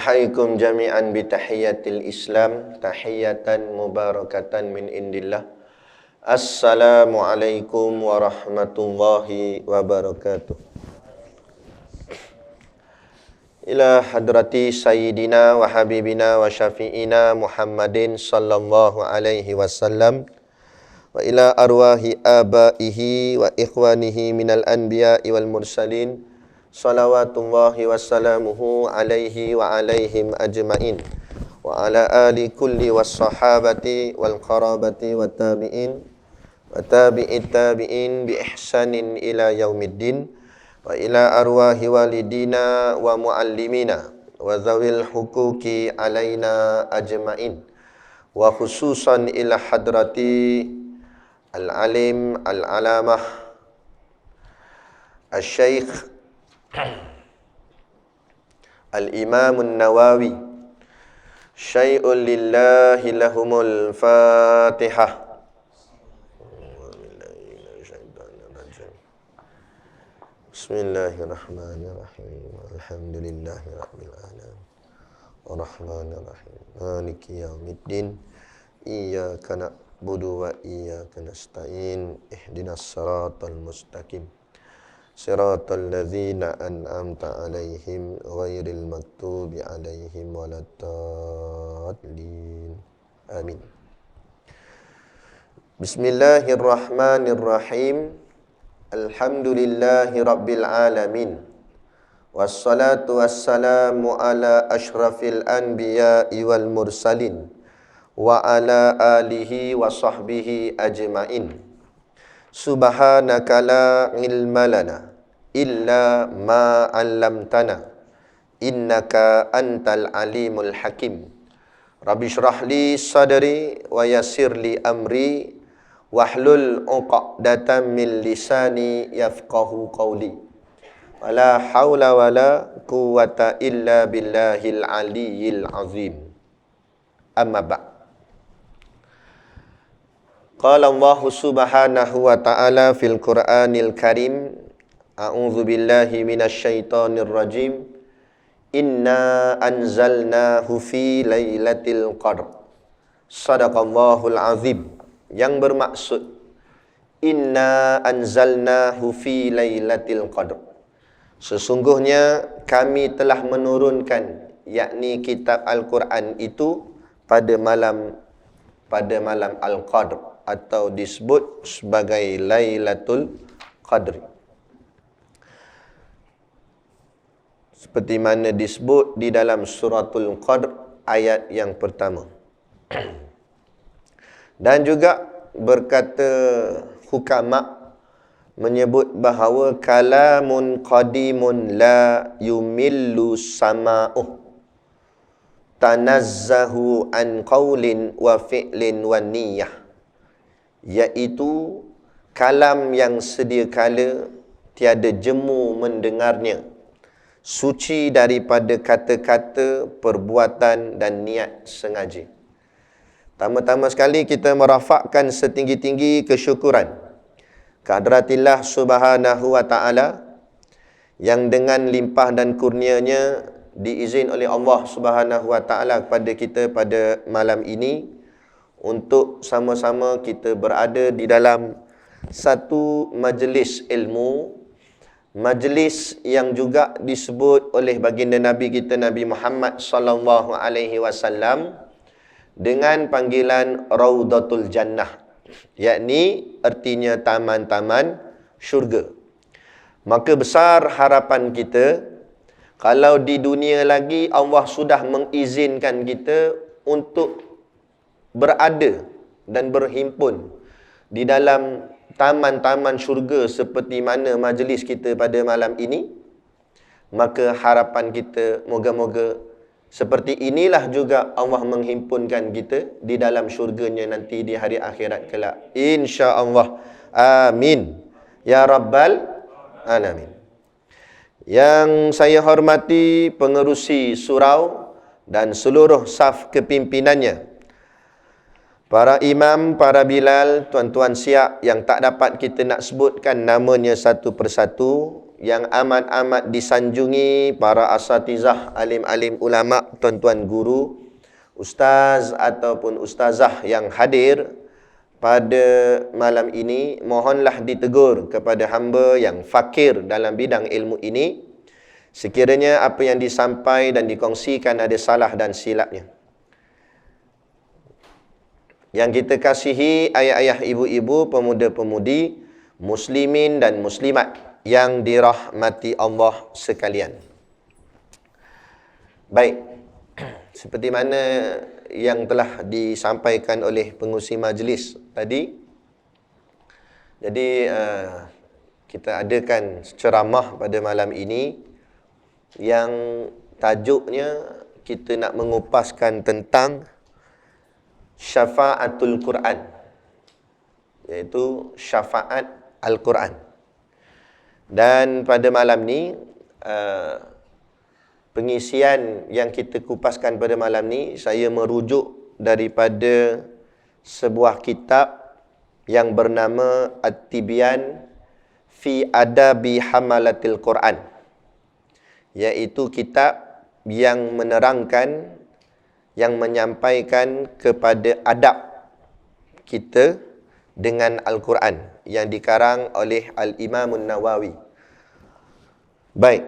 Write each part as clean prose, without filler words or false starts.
Uhayyikum jami'an bitahiyyatil Islam, tahiyatan mubarakatan min indillah. Assalamualaikum warahmatullahi wabarakatuh. Ila hadrati sayyidina wa habibina wa syafi'ina Muhammadin sallallahu alaihi wasallam wa ila arwahi abaihi wa ikhwanihi minal anbiya'i wal mursalin salawatullahi wassalamuhu alaihi wa alaihim ajma'in wa ala ali kulli wassahabati wal qarabati wa tabi'in wa tabi'it tabi'in bi ihsanin ila yaumiddin wa ila arwahi walidina wa muallimina wa zawil hukuki alaina ajma'in wa khususan ila hadrati al-alim al-alamah al-syaikh Al-Imam An-Nawawi. Syai'un lillahi lahumul Fatihah. Bismillahirrahmanirrahim. Alhamdulillahi rabbil alamin. Arrahmanirrahim. Maliki yaumiddin. Iyyaka na'budu wa iyyaka nasta'in. Ihdinas siratal mustaqim. Siratal ladzina an'amta 'alaihim ghairil maghdubi 'alaihim waladdallin. Amin. Bismillahirrahmanirrahim. Alhamdulillahi rabbil alamin. Wassalatu wassalamu ala asyrafil anbiya'i wal mursalin wa ala alihi wa sahbihi ajma'in. Subhanaka la ilma lana illa ma 'allamtana innaka antal alimul hakim. Rabbi shrah li sadri wa yassir li amri wahlul 'uqdatam min lisani yafqahu qawli. Wala haula wala quwwata illa billahil aliyyil azim. Amma ba'd. Qala Allah subhanahu wa ta'ala fil Qur'anil Karim. A'udzu billahi minasyaitonir rajim. Inna anzalnahu fi lailatul qadr. Shadaqallahul azim. Yang bermaksud inna anzalnahu fi lailatul qadr. Sesungguhnya kami telah menurunkan, yakni kitab Al-Quran itu pada malam Al-Qadr, atau disebut sebagai Lailatul Qadri. Seperti mana disebut di dalam suratul Qadr ayat yang pertama. Dan juga berkata hukama menyebut bahawa kalamun qadimun la yumillu sama'uh tanazzahu an qaulin wa fi'lin wa niyyah, iaitu kalam yang sedia kala tiada jemu mendengarnya, suci daripada kata-kata, perbuatan dan niat sengaja. Pertama-tama sekali kita merafakkan setinggi-tinggi kesyukuran kehadраtillah subhanahu wa ta'ala yang dengan limpah dan kurnianya diizin oleh Allah subhanahu wa ta'ala kepada kita pada malam ini untuk sama-sama kita berada di dalam satu majlis ilmu, majlis yang juga disebut oleh baginda Nabi kita Nabi Muhammad sallallahu alaihi wasallam dengan panggilan Raudatul Jannah, yakni artinya taman-taman syurga. Maka besar harapan kita kalau di dunia lagi Allah sudah mengizinkan kita untuk berada dan berhimpun di dalam taman-taman syurga seperti mana majlis kita pada malam ini, maka harapan kita moga-moga seperti inilah juga Allah menghimpunkan kita di dalam syurganya nanti di hari akhirat kelak, insya-Allah. Amin ya rabbal alamin. Yang saya hormati pengerusi surau dan seluruh saf kepimpinannya, para imam, para bilal, tuan-tuan siap yang tak dapat kita nak sebutkan namanya satu persatu, yang amat-amat disanjungi para asatizah, alim-alim ulama, tuan-tuan guru, ustaz ataupun ustazah yang hadir pada malam ini, mohonlah ditegur kepada hamba yang fakir dalam bidang ilmu ini, sekiranya apa yang disampaikan dan dikongsikan ada salah dan silapnya. Yang kita kasihi ayah-ayah, ibu-ibu, pemuda-pemudi, muslimin dan muslimat yang dirahmati Allah sekalian. Baik, seperti mana yang telah disampaikan oleh pengurusi majlis tadi, jadi kita adakan ceramah pada malam ini yang tajuknya kita nak mengupaskan tentang syafa'atul Quran, iaitu syafaat Al-Quran. Dan pada malam ni pengisian yang kita kupaskan pada malam ni, saya merujuk daripada sebuah kitab yang bernama At-Tibyan fi Adabi Hamalatil Quran, iaitu kitab yang menerangkan, yang menyampaikan kepada adab kita dengan Al-Quran, yang dikarang oleh Al-Imamun Nawawi. Baik,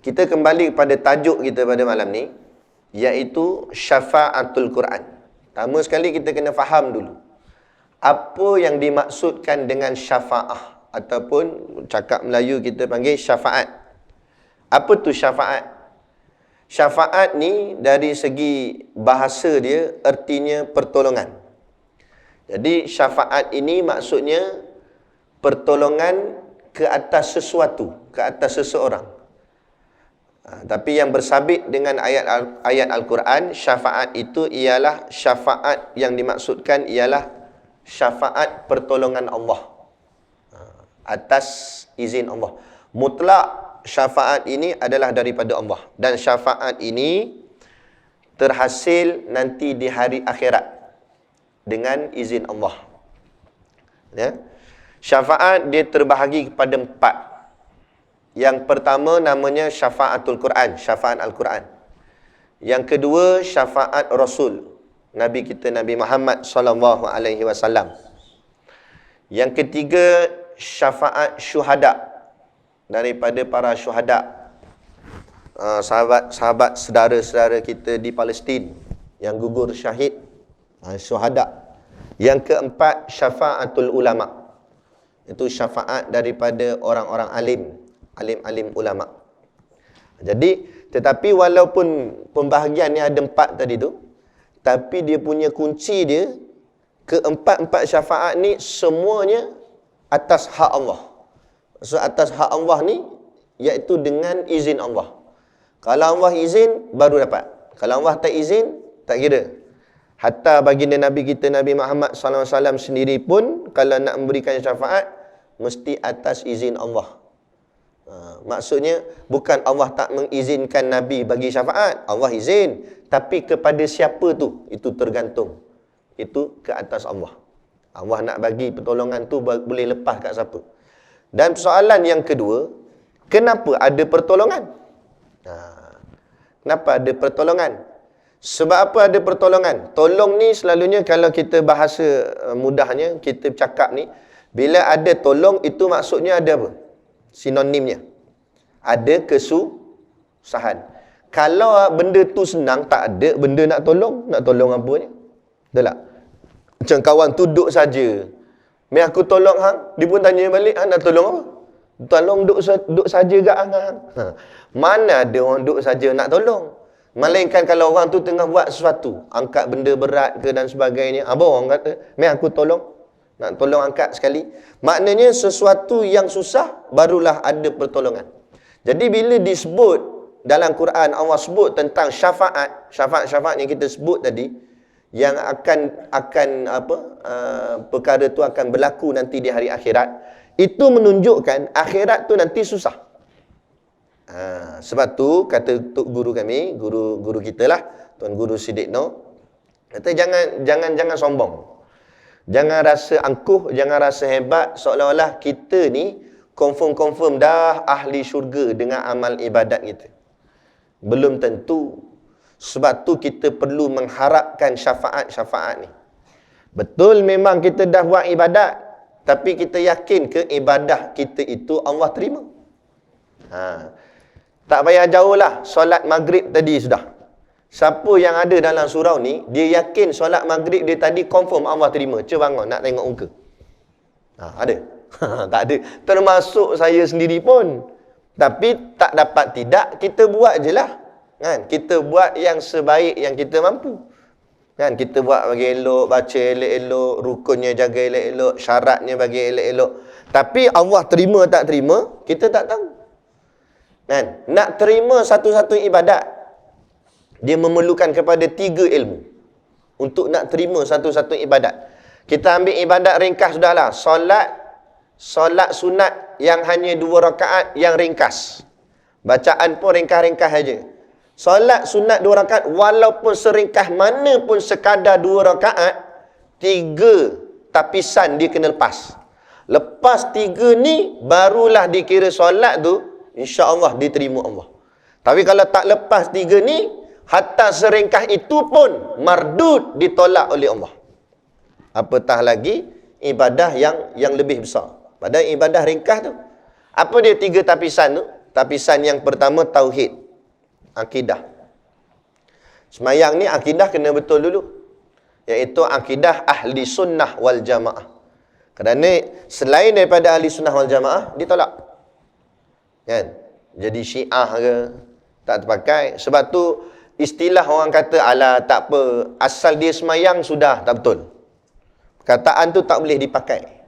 kita kembali kepada tajuk kita pada malam ni, iaitu syafa'atul Quran. Pertama sekali kita kena faham dulu apa yang dimaksudkan dengan syafa'ah, ataupun cakap Melayu kita panggil syafaat. Apa tu syafaat? Syafaat ni dari segi bahasa dia artinya pertolongan. Jadi syafaat ini maksudnya pertolongan ke atas sesuatu, ke atas seseorang. Tapi yang bersabit dengan ayat Al-Quran, syafaat itu ialah syafaat yang dimaksudkan ialah syafaat pertolongan Allah atas izin Allah. Mutlak syafaat ini adalah daripada Allah, dan syafaat ini terhasil nanti di hari akhirat dengan izin Allah. Ya. Syafaat dia terbahagi kepada 4. Yang pertama namanya syafaatul Quran, syafaat Al-Quran. Yang kedua syafaat Rasul, Nabi kita Nabi Muhammad sallallahu alaihi wasallam. Yang ketiga syafaat syuhada, daripada para syuhada, sahabat-sahabat, saudara-saudara kita di Palestin yang gugur syahid, syuhada. Yang keempat syafaatul ulama, itu syafaat daripada orang-orang alim ulama. Jadi, tetapi walaupun pembahagian ni ada 4 tadi tu, tapi dia punya kunci dia, keempat-empat syafaat ni semuanya atas hak Allah. So, atas hak Allah ni, iaitu dengan izin Allah. Kalau Allah izin, baru dapat. Kalau Allah tak izin, tak kira. Hatta baginda Nabi kita Nabi Muhammad SAW sendiri pun, kalau nak memberikan syafaat, mesti atas izin Allah. Maksudnya, bukan Allah tak mengizinkan Nabi bagi syafaat. Allah izin. Tapi kepada siapa tu, itu tergantung. Itu ke atas Allah. Allah nak bagi pertolongan tu, boleh lepas kat siapa. Dan soalan yang kedua, kenapa ada pertolongan? Kenapa ada pertolongan? Sebab apa ada pertolongan? Tolong ni selalunya kalau kita bahasa mudahnya, kita cakap ni, bila ada tolong itu maksudnya ada apa? Sinonimnya. Ada kesusahan. Kalau benda tu senang, tak ada benda nak tolong apa ni? Betul tak? Macam kawan tu duduk saja. Mai aku tolong hang, dia pun tanya balik, hang nak tolong apa? Tolong duduk saja gak hang. Mana ada orang duduk saja nak tolong? Melainkan kalau orang tu tengah buat sesuatu, angkat benda berat ke dan sebagainya, apa orang kata, mai aku tolong, nak tolong angkat sekali. Maknanya sesuatu yang susah barulah ada pertolongan. Jadi bila disebut dalam Quran, Allah sebut tentang syafaat yang kita sebut tadi, yang akan perkara tu akan berlaku nanti di hari akhirat, itu menunjukkan akhirat tu nanti susah. Sebab tu kata tok guru kami, guru kita lah, Tuan Guru Siddiq Noh, kata jangan sombong. Jangan rasa angkuh, jangan rasa hebat, seolah-olah kita ni confirm dah ahli syurga dengan amal ibadat kita. Belum tentu. Sebab tu kita perlu mengharapkan syafaat-syafaat ni. Betul memang kita dah buat ibadat, tapi kita yakin ke ibadah kita itu Allah terima? Tak payah jauh lah, solat maghrib tadi sudah. Siapa yang ada dalam surau ni, dia yakin solat maghrib dia tadi confirm Allah terima. Cuba bangun, nak tengok muka. Ada? Tak ada. Termasuk saya sendiri pun. Tapi tak dapat tidak, kita buat je lah. Kan? Kita buat yang sebaik yang kita mampu. Kan? Kita buat bagi elok, baca elok-elok, rukunnya jaga elok-elok, syaratnya bagi elok-elok. Tapi Allah terima tak terima, kita tak tahu. Kan? Nak terima satu-satu ibadat, dia memerlukan kepada 3 ilmu. Untuk nak terima satu-satu ibadat. Kita ambil ibadat ringkas sudahlah. Solat sunat yang hanya 2 rakaat yang ringkas. Bacaan pun ringkas-ringkas saja. Solat sunat 2 rakaat, walaupun seringkas mana pun sekadar 2 rakaat, 3 tapisan dia kena lepas. Lepas 3 ni, barulah dikira solat tu, insya-Allah diterima Allah. Tapi kalau tak lepas 3 ni, hatta seringkas itu pun mardud, ditolak oleh Allah. Apatah lagi ibadah yang lebih besar. Padahal ibadah ringkas tu, apa dia 3 tapisan tu? Tapisan yang pertama tauhid, akidah. Semayang ni akidah kena betul dulu, iaitu akidah ahli sunnah wal jamaah. Kerana selain daripada ahli sunnah wal jamaah, ditolak. Kan? Jadi Syiah ke tak terpakai. Sebab tu istilah orang kata, alah tak apa, asal dia semayang sudah, tak betul. Perkataan tu tak boleh dipakai.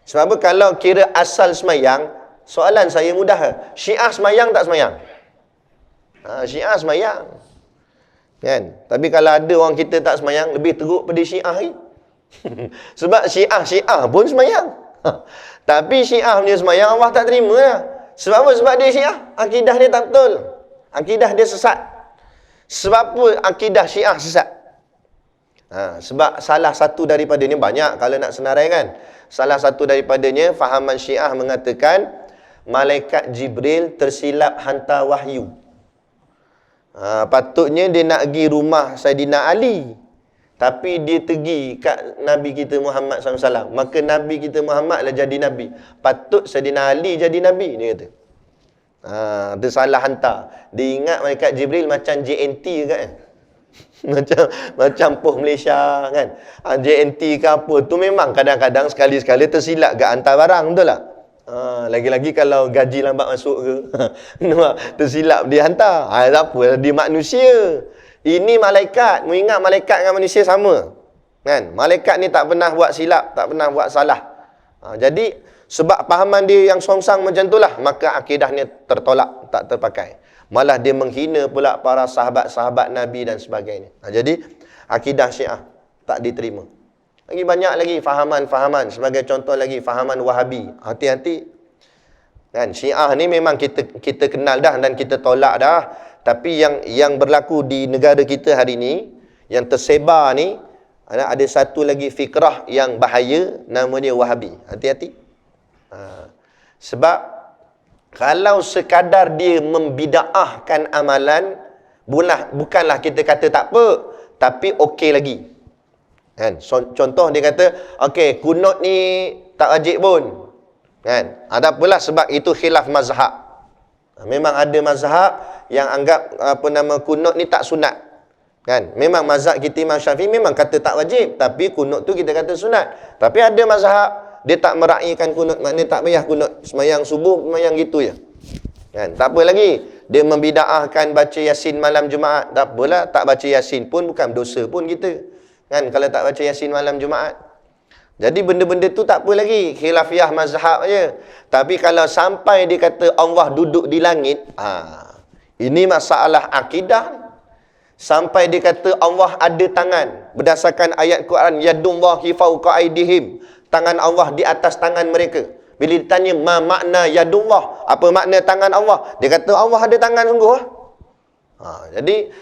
Sebab apa? Kalau kira asal semayang, soalan saya mudah. Syiah semayang tak semayang? Syiah semayang. Kan? Tapi kalau ada orang kita tak semayang, lebih teruk pada Syiah ni. Sebab Syiah pun semayang. Tapi Syiah punya semayang Allah tak terima lah. Sebab apa? Sebab dia Syiah. Akidah dia tak betul. Akidah dia sesat. Sebab apa akidah Syiah sesat? Sebab salah satu daripadanya, banyak kalau nak senaraikan. Salah satu daripadanya, fahaman Syiah mengatakan malaikat Jibril tersilap hantar wahyu. Patutnya dia nak pergi rumah Saidina Ali, tapi dia pergi kat Nabi kita Muhammad SAW. Maka Nabi kita Muhammad lah jadi Nabi. Patut Saidina Ali jadi Nabi, dia kata. Itu salah hantar. Dia ingat malaikat Jibril macam JNT kan? macam Poh Malaysia kan? JNT ke apa. Tu memang kadang-kadang sekali-sekala tersilap ke hantar barang, betul tak? Lagi-lagi kalau gaji lambat masuk ke, tersilap dia hantar. Tak apa, dia manusia. Ini malaikat. Mengingat malaikat dengan manusia sama. Kan? Malaikat ni tak pernah buat silap, tak pernah buat salah. Jadi, sebab fahaman dia yang songsang macam itulah, maka akidahnya tertolak, tak terpakai. Malah dia menghina pula para sahabat-sahabat Nabi dan sebagainya. Jadi, akidah Syiah tak diterima. Lagi banyak lagi fahaman-fahaman. Sebagai contoh lagi, fahaman Wahabi. Hati-hati. Kan? Syiah ni memang kita kenal dah dan kita tolak dah. Tapi yang berlaku di negara kita hari ni, yang tersebar ni, ada satu lagi fikrah yang bahaya, nama dia Wahabi. Hati-hati. Sebab kalau sekadar dia membida'ahkan amalan, bukanlah kita kata tak apa, tapi okey lagi. Kan? Contoh dia kata, okey, kunut ni tak wajib pun. Kan? Tak apalah sebab itu khilaf mazhab. Memang ada mazhab yang anggap kunut ni tak sunat. Kan? Memang mazhab kita Imam Syafi'i memang kata tak wajib, tapi kunut tu kita kata sunat. Tapi ada mazhab dia tak meraihkan kunut, maknanya tak payah kunut. Semayang subuh, semayang gitu je. Kan? Tak apa lagi. Dia membida'ahkan baca Yasin malam Jumaat. Tak apalah, tak baca Yasin pun bukan dosa pun kita. Kan? Kalau tak baca Yasin malam Jumaat. Jadi benda-benda tu tak apa lagi. Khilafiyah mazhab je. Tapi kalau sampai dia kata Allah duduk di langit, ini masalah akidah. Sampai dia kata Allah ada tangan. Berdasarkan ayat Quran, yadullahi fawqa aydihim. Tangan Allah di atas tangan mereka. Bila ditanya, ma makna yadullah? Apa makna tangan Allah? Dia kata, Allah ada tangan sungguh. Jadi,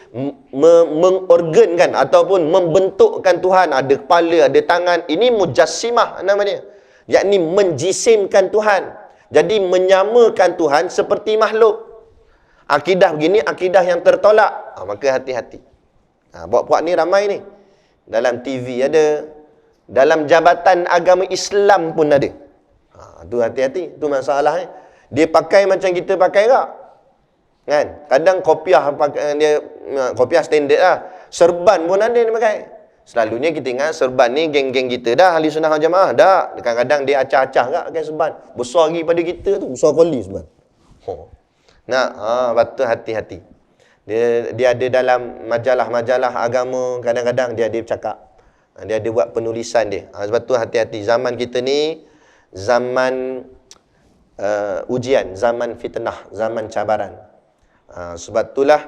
mengorgankan ataupun membentukkan Tuhan. Ada kepala, ada tangan. Ini mujassimah nama dia. Yakni menjisimkan Tuhan. Jadi menyamakan Tuhan seperti makhluk. Akidah begini, akidah yang tertolak. Maka hati-hati. Puak-puak ni ramai ni. Dalam TV ada. Dalam jabatan agama Islam pun ada. Tu hati-hati. Tu masalah ni. Dia pakai macam kita pakai tak? Kan? Kadang kopiah dia kopiah standard lah. Serban pun ada dia pakai. Selalunya kita ingat serban ni geng-geng kita dah, ahli sunnah wal jamaah. Tak. Kadang-kadang dia acah-acah tak pakai serban. Besar lagi pada kita tu. Besar kali serban. Betul hati-hati. Dia ada dalam majalah-majalah agama, kadang-kadang dia ada bercakap. Dia ada buat penulisan dia. Sebab tu hati-hati. Zaman kita ni, zaman ujian, zaman fitnah, zaman cabaran. Sebab itulah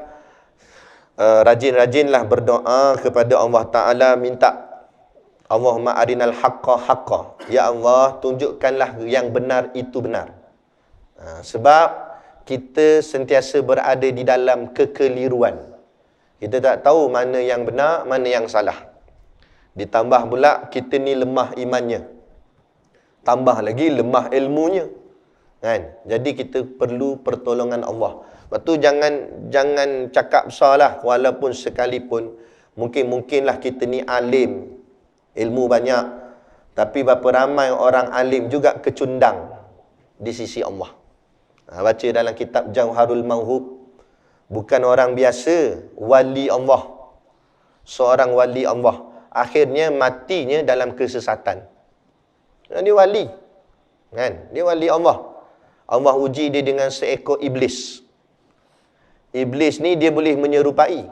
rajin-rajinlah berdoa kepada Allah Ta'ala, minta Allahumma arinal haqqa haqqa. Ya Allah, tunjukkanlah yang benar itu benar. Sebab kita sentiasa berada di dalam kekeliruan. Kita tak tahu mana yang benar, mana yang salah. Ditambah pula kita ni lemah imannya. Tambah lagi lemah ilmunya. Kan? Jadi kita perlu pertolongan Allah. Lepas tu jangan cakap besar lah. Walaupun sekalipun mungkinlah kita ni alim, ilmu banyak, tapi berapa ramai orang alim juga kecundang di sisi Allah. Baca dalam kitab Jauharul Mauhub, bukan orang biasa, wali Allah. Seorang wali Allah, akhirnya matinya dalam kesesatan. Dia wali. Kan? Dia wali Allah. Allah uji dia dengan seekor iblis. Iblis ni dia boleh menyerupai.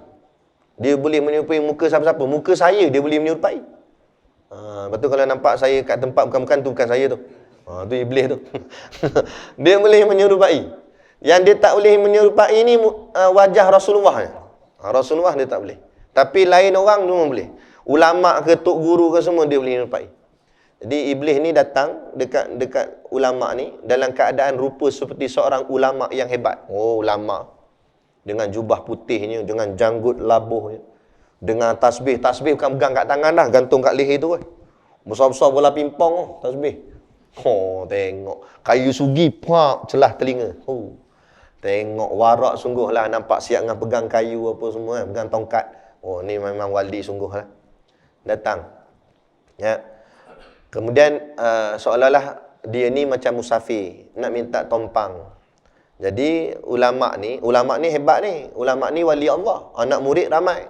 Dia boleh menyerupai muka siapa-siapa. Muka saya dia boleh menyerupai. Lepas tu kalau nampak saya kat tempat bukan-bukan tu, bukan saya tu. Tu iblis tu. Dia boleh menyerupai. Yang dia tak boleh menyerupai ni wajah Rasulullah. Rasulullah dia tak boleh. Tapi lain orang tu boleh. Ulama ke tok guru ke semua dia boleh menyerupai. Jadi iblis ni datang dekat ulama ni dalam keadaan rupa seperti seorang ulama yang hebat. Ulama dengan jubah putihnya, dengan janggut labuhnya, dengan tasbih bukan pegang kat tangan dah, gantung kat leher tu kan. Besar-besar bola pimpong tasbih. Tengok kayu sugi celah telinga. Tengok warak sungguh lah, nampak siap dengan pegang kayu apa semua kan, pegang tongkat. Ni memang wali sungguh lah. Datang. Ya. Kemudian seolah-olah dia ni macam musafir, nak minta tompang. Jadi ulama ni hebat ni. Ulama ni wali Allah, anak murid ramai.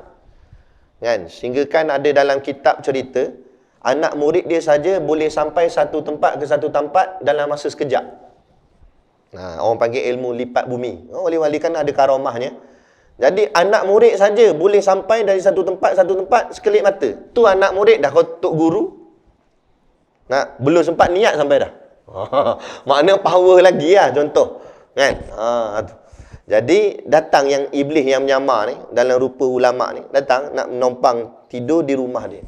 Kan? Sehingga kan ada dalam kitab cerita, anak murid dia saja boleh sampai satu tempat ke satu tempat dalam masa sekejap. Orang panggil ilmu lipat bumi. Wali-wali kan ada karamahnya. Jadi anak murid saja boleh sampai dari satu tempat sekelip mata. Tu anak murid dah tok guru. Belum sempat niat sampai dah. Makna power lagi lah contoh. Kan? Jadi datang yang iblis yang menyamar ni dalam rupa ulama ni, datang nak menompang tidur di rumah dia.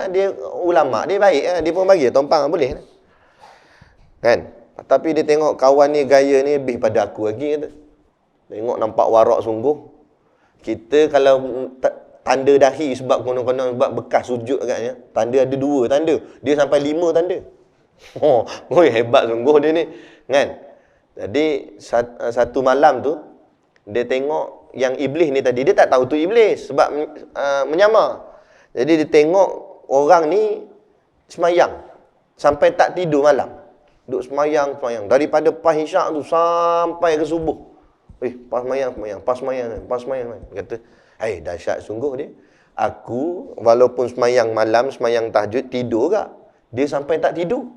Dia ulama, dia baik lah. Dia pun bagi tompang boleh. Kan? Tapi dia tengok kawan ni gaya ni lebih pada aku lagi kata. Tengok nampak warak sungguh. Kita kalau tanda dahi sebab konon-konon sebab bekas sujud agaknya, tanda ada 2 tanda. Dia sampai 5 tanda. Hebat sungguh dia ni. Kan? Jadi satu malam tu dia tengok yang iblis ni tadi, dia tak tahu tu iblis sebab menyamar. Jadi dia tengok orang ni semayang sampai tak tidur malam. Duduk semayang. Daripada pas isyak tu sampai ke subuh. Pas semayang. Kata, dahsyat sungguh dia. Aku walaupun semayang malam, semayang tahajud, tidur tak? Dia sampai tak tidur.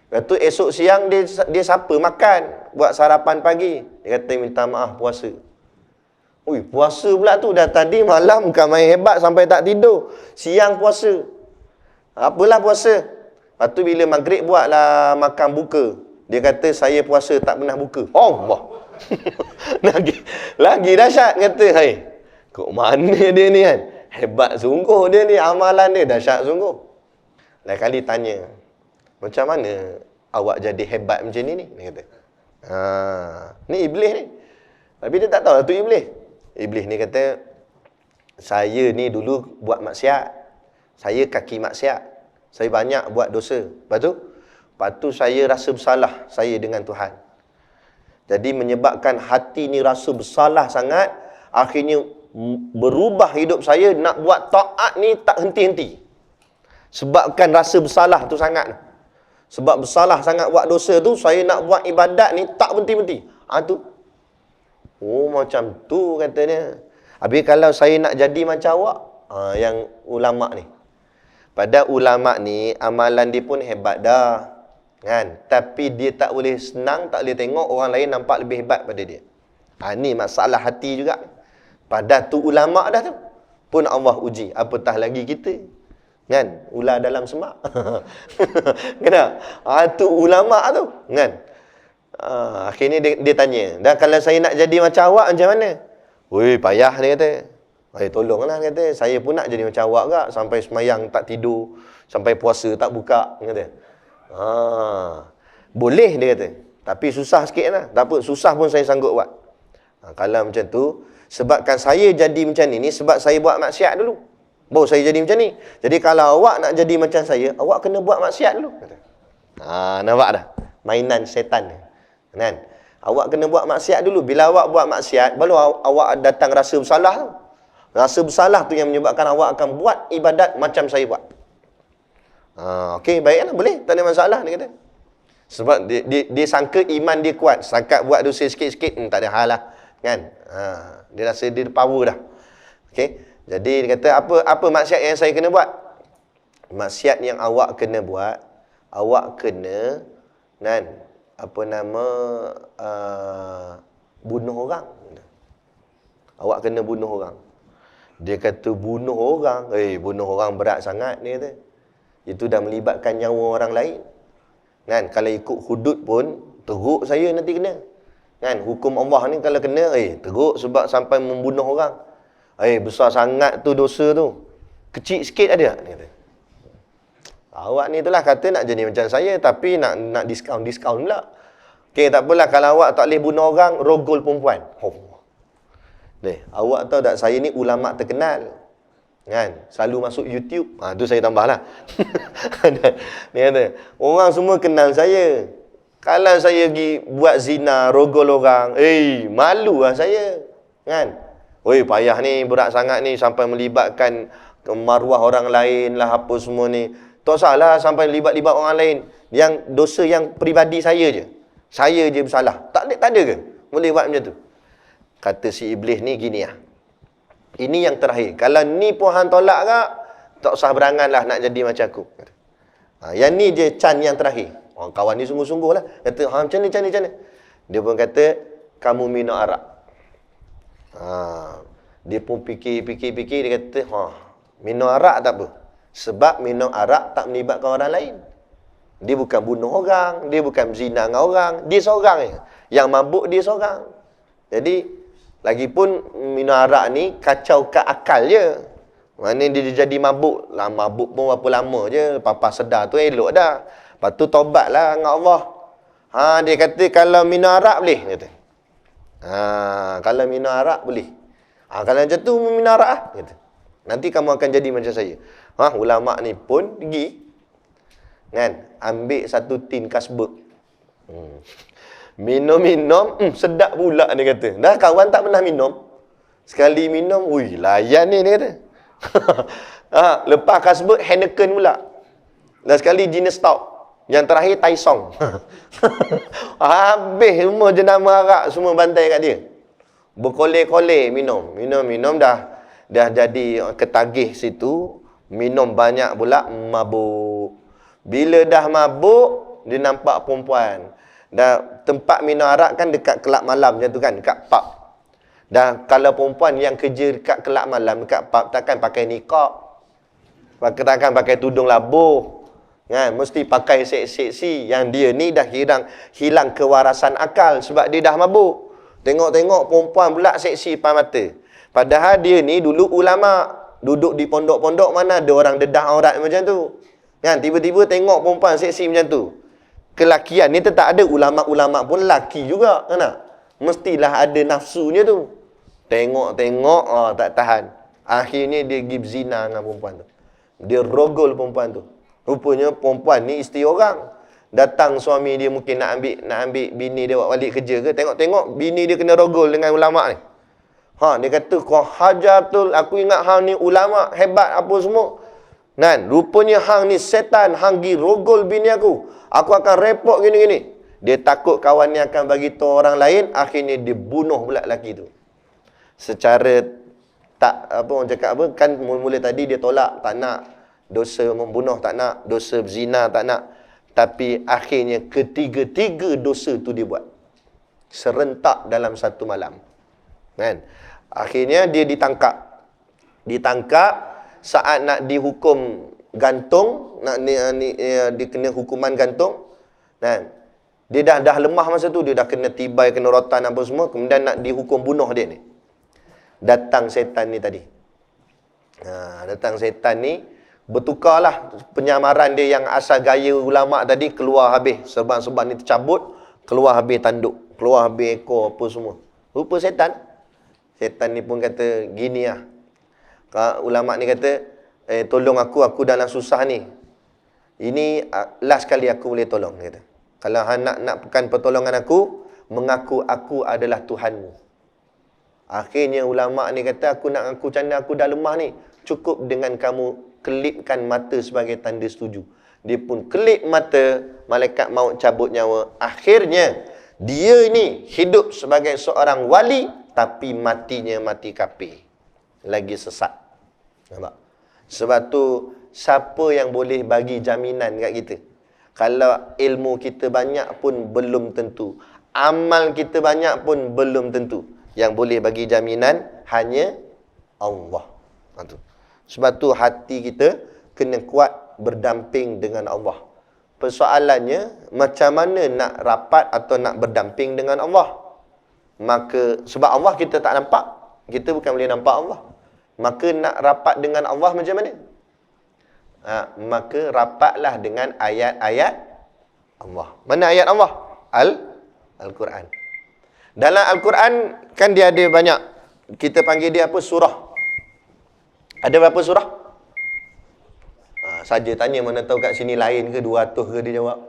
Lepas tu esok siang dia sapa makan, buat sarapan pagi. Dia kata minta maaf puasa. Puasa pula tu. Dah tadi malam bukan main hebat sampai tak tidur. Siang puasa. Apalah puasa. Lepas tu bila maghrib buatlah makan buka. Dia kata saya puasa tak pernah buka. Allah. Lagi dahsyat kata. Kok mana dia ni kan? Hebat sungguh dia ni. Amalan dia dahsyat sungguh. Lain kali tanya, macam mana awak jadi hebat macam ni? Dia kata. Ni iblis ni. Tapi dia tak tahu lah tu iblis. Iblis ni kata, saya ni dulu buat maksiat. Saya kaki maksiat. Saya banyak buat dosa. Lepas tu, Lepas tu saya rasa bersalah saya dengan Tuhan. Jadi menyebabkan hati ni rasa bersalah sangat, akhirnya berubah hidup saya nak buat taat ni tak henti-henti. Sebabkan rasa bersalah tu sangat. Sebab bersalah sangat buat dosa tu, saya nak buat ibadat ni tak berhenti-henti. Tu. Oh, macam tu katanya. Habis kalau saya nak jadi macam awak, yang ulama ni. Pada ulama ni, amalan dia pun hebat dah. Kan? Tapi dia tak boleh senang, tak boleh tengok orang lain nampak lebih hebat pada dia. Ni masalah hati juga. Pada tu ulama dah tu. Pun Allah uji. Apatah lagi kita. Kan? Ular dalam semak. Kenapa? Tu ulama tu. Kan? Akhirnya dia tanya. Dah kalau saya nak jadi macam awak macam mana? Weh, payah dia kata. Tolonglah kata. Saya pun nak jadi macam awak kak. Sampai semayang tak tidur. Sampai puasa tak buka. Kata. Boleh dia kata. Tapi susah sikit lah. Tak apa, susah pun saya sanggup buat. Kalau macam tu, sebabkan saya jadi macam ni sebab saya buat maksiat dulu. Baru saya jadi macam ni. Jadi kalau awak nak jadi macam saya, awak kena buat maksiat dulu. Kata. Nampak dah? Mainan setan. Kan? Awak kena buat maksiat dulu. Bila awak buat maksiat, baru awak datang rasa bersalah tu. Rasa bersalah tu yang menyebabkan awak akan buat ibadat macam saya buat. Okey, baiklah, boleh. Tak ada masalah, dia kata. Sebab dia sangka iman dia kuat. Sangka buat dosa sikit-sikit, tak ada hal lah. Kan? Dia rasa dia power dah. Okey. Jadi dia kata, apa maksiat yang saya kena buat? Maksiat yang awak kena buat, awak kena, kan, bunuh orang. Awak kena bunuh orang. Dia kata, bunuh orang? Bunuh orang berat sangat, dia kata. Itu dah melibatkan nyawa orang lain. Kan, kalau ikut hudud pun, teruk saya nanti kena. Kan, hukum Allah ni kalau kena, teruk sebab sampai membunuh orang. Besar sangat tu dosa tu. Kecil sikit ada tak? Dia kata. Awak ni itulah kata nak jadi macam saya, tapi nak diskaun pula. Okey, tak apalah. Kalau awak tak boleh bunuh orang, rogol perempuan. Awak tahu tak, saya ni ulama terkenal. Kan? Selalu masuk YouTube. Tu saya tambahlah. Dia kata, orang semua kenal saya. Kalau saya pergi buat zina, rogol orang, malu lah saya. Kan? Payah ni, berat sangat ni, sampai melibatkan maruah orang lain lah, apa semua ni. Tak salah sampai libat-libat orang lain. Yang dosa yang peribadi saya je. Saya je bersalah. Tak ada ke? Boleh buat macam tu? Kata si iblis ni gini lah. Ini yang terakhir. Kalau ni pun hang tolak kak, tak usah berangan lah nak jadi macam aku. Yang ni je can yang terakhir. Orang kawan ni sungguh-sungguh lah. Kata, macam ni. Dia pun kata, kamu minum arak. Dia pun fikir. Dia kata, minum arak tak apa. Sebab minum arak tak melibatkan orang lain. Dia bukan bunuh orang. Dia bukan berzina dengan orang. Dia seorang je. Yang mabuk dia seorang. Jadi, lagipun minum arak ni kacau kat akal je. Mana dia jadi mabuk. Mabuk pun berapa lama je. Papa sedar tu elok dah. Lepas tu tobat lah dengan Allah. Dia kata kalau minum arak boleh. Dia kata. Kalau minum arak boleh. Kalau macam tu minum arak lah. Dia kata. Nanti kamu akan jadi macam saya. Ulama ni pun pergi. Kan? Ambil satu tin kasbek. Minum, sedap pula dia kata. Dah kawan tak pernah minum. Sekali minum, layan ni dia kata. Lepas kasbek, Heineken pula. Dan sekali jenis stout. Yang terakhir, Taisong. Habis semua jenama arak, semua bantai kat dia. Berkolej-kolej minum dah jadi ketagih situ. Minum banyak pula, mabuk. Bila dah mabuk, dia nampak perempuan. Dah tempat minum arak kan dekat kelab malam macam tu kan, dekat pub. Dan kalau perempuan yang kerja dekat kelab malam, dekat pub, takkan pakai niqab. Takkan pakai tudung labuh. Kan? Mesti pakai seksi-seksi. Yang dia ni dah hilang kewarasan akal sebab dia dah mabuk. Tengok-tengok perempuan pula seksi depan mata. Padahal dia ni dulu ulama. Duduk di pondok-pondok mana ada orang dedah aurat macam tu. Kan? Tiba-tiba tengok perempuan seksi macam tu. Kelakian ni tetap ada. Ulama-ulama pun laki juga. Kan? Mestilah ada nafsunya tu. Tengok-tengok, tak tahan. Akhirnya dia pergi berzina dengan perempuan tu. Dia rogol perempuan tu. Rupanya perempuan ni isteri orang. Datang suami dia mungkin nak ambil bini dia buat balik kerja ke, tengok bini dia kena rogol dengan ulama ni. Dia kata, kau hajar betul, aku ingat hang ni ulama hebat apa semua. Kan, rupanya hang ni setan, hang gi rogol bini aku akan repot gini-gini. Dia takut kawan ni akan bagi tahu orang lain, akhirnya dia bunuh pula lelaki tu. Secara tak, apa orang cakap apa, kan mula-mula tadi dia tolak, tak nak dosa membunuh, tak nak dosa zina, tak nak. Tapi akhirnya ketiga-tiga dosa tu dia buat serentak dalam satu malam. Kan? Akhirnya dia ditangkap. Saat nak dihukum gantung, dia kena hukuman gantung. Kan? Dia dah lemah masa tu, dia dah kena tibai, kena rotan apa semua, kemudian nak dihukum bunuh dia ni. Datang setan ni tadi. Datang setan ni, bertukarlah penyamaran dia yang asal gaya ulama tadi, keluar habis. Serban-serban ni tercabut, keluar habis tanduk, keluar habis ekor apa semua. Rupa setan. Setan ni pun kata, gini lah. Ulama ni kata, tolong aku dalam susah ni. Ini last kali aku boleh tolong, dia kata. Kalau hang nak pekan pertolongan aku, mengaku aku adalah Tuhanmu. Akhirnya ulama ni kata, aku nak ngaku macam mana aku dah lemah ni. Cukup dengan kamu kelipkan mata sebagai tanda setuju. Dia pun kelip mata, malaikat maut cabut nyawa. Akhirnya, dia ni hidup sebagai seorang wali, tapi matinya mati kafir. Lagi sesat. Nampak? Sebab tu, siapa yang boleh bagi jaminan kat kita? Kalau ilmu kita banyak pun belum tentu. Amal kita banyak pun belum tentu. Yang boleh bagi jaminan hanya Allah. Sebab tu hati kita kena kuat berdamping dengan Allah. Persoalannya, macam mana nak rapat atau nak berdamping dengan Allah? Maka, sebab Allah kita tak nampak. Kita bukan boleh nampak Allah. Maka nak rapat dengan Allah macam mana? Maka rapatlah dengan ayat-ayat Allah. Mana ayat Allah? Al-Quran. Dalam Al-Quran kan dia ada banyak. Kita panggil dia apa? Surah. Ada berapa surah? Saja tanya, mana tahu kat sini lain ke 200 ke, dia jawab.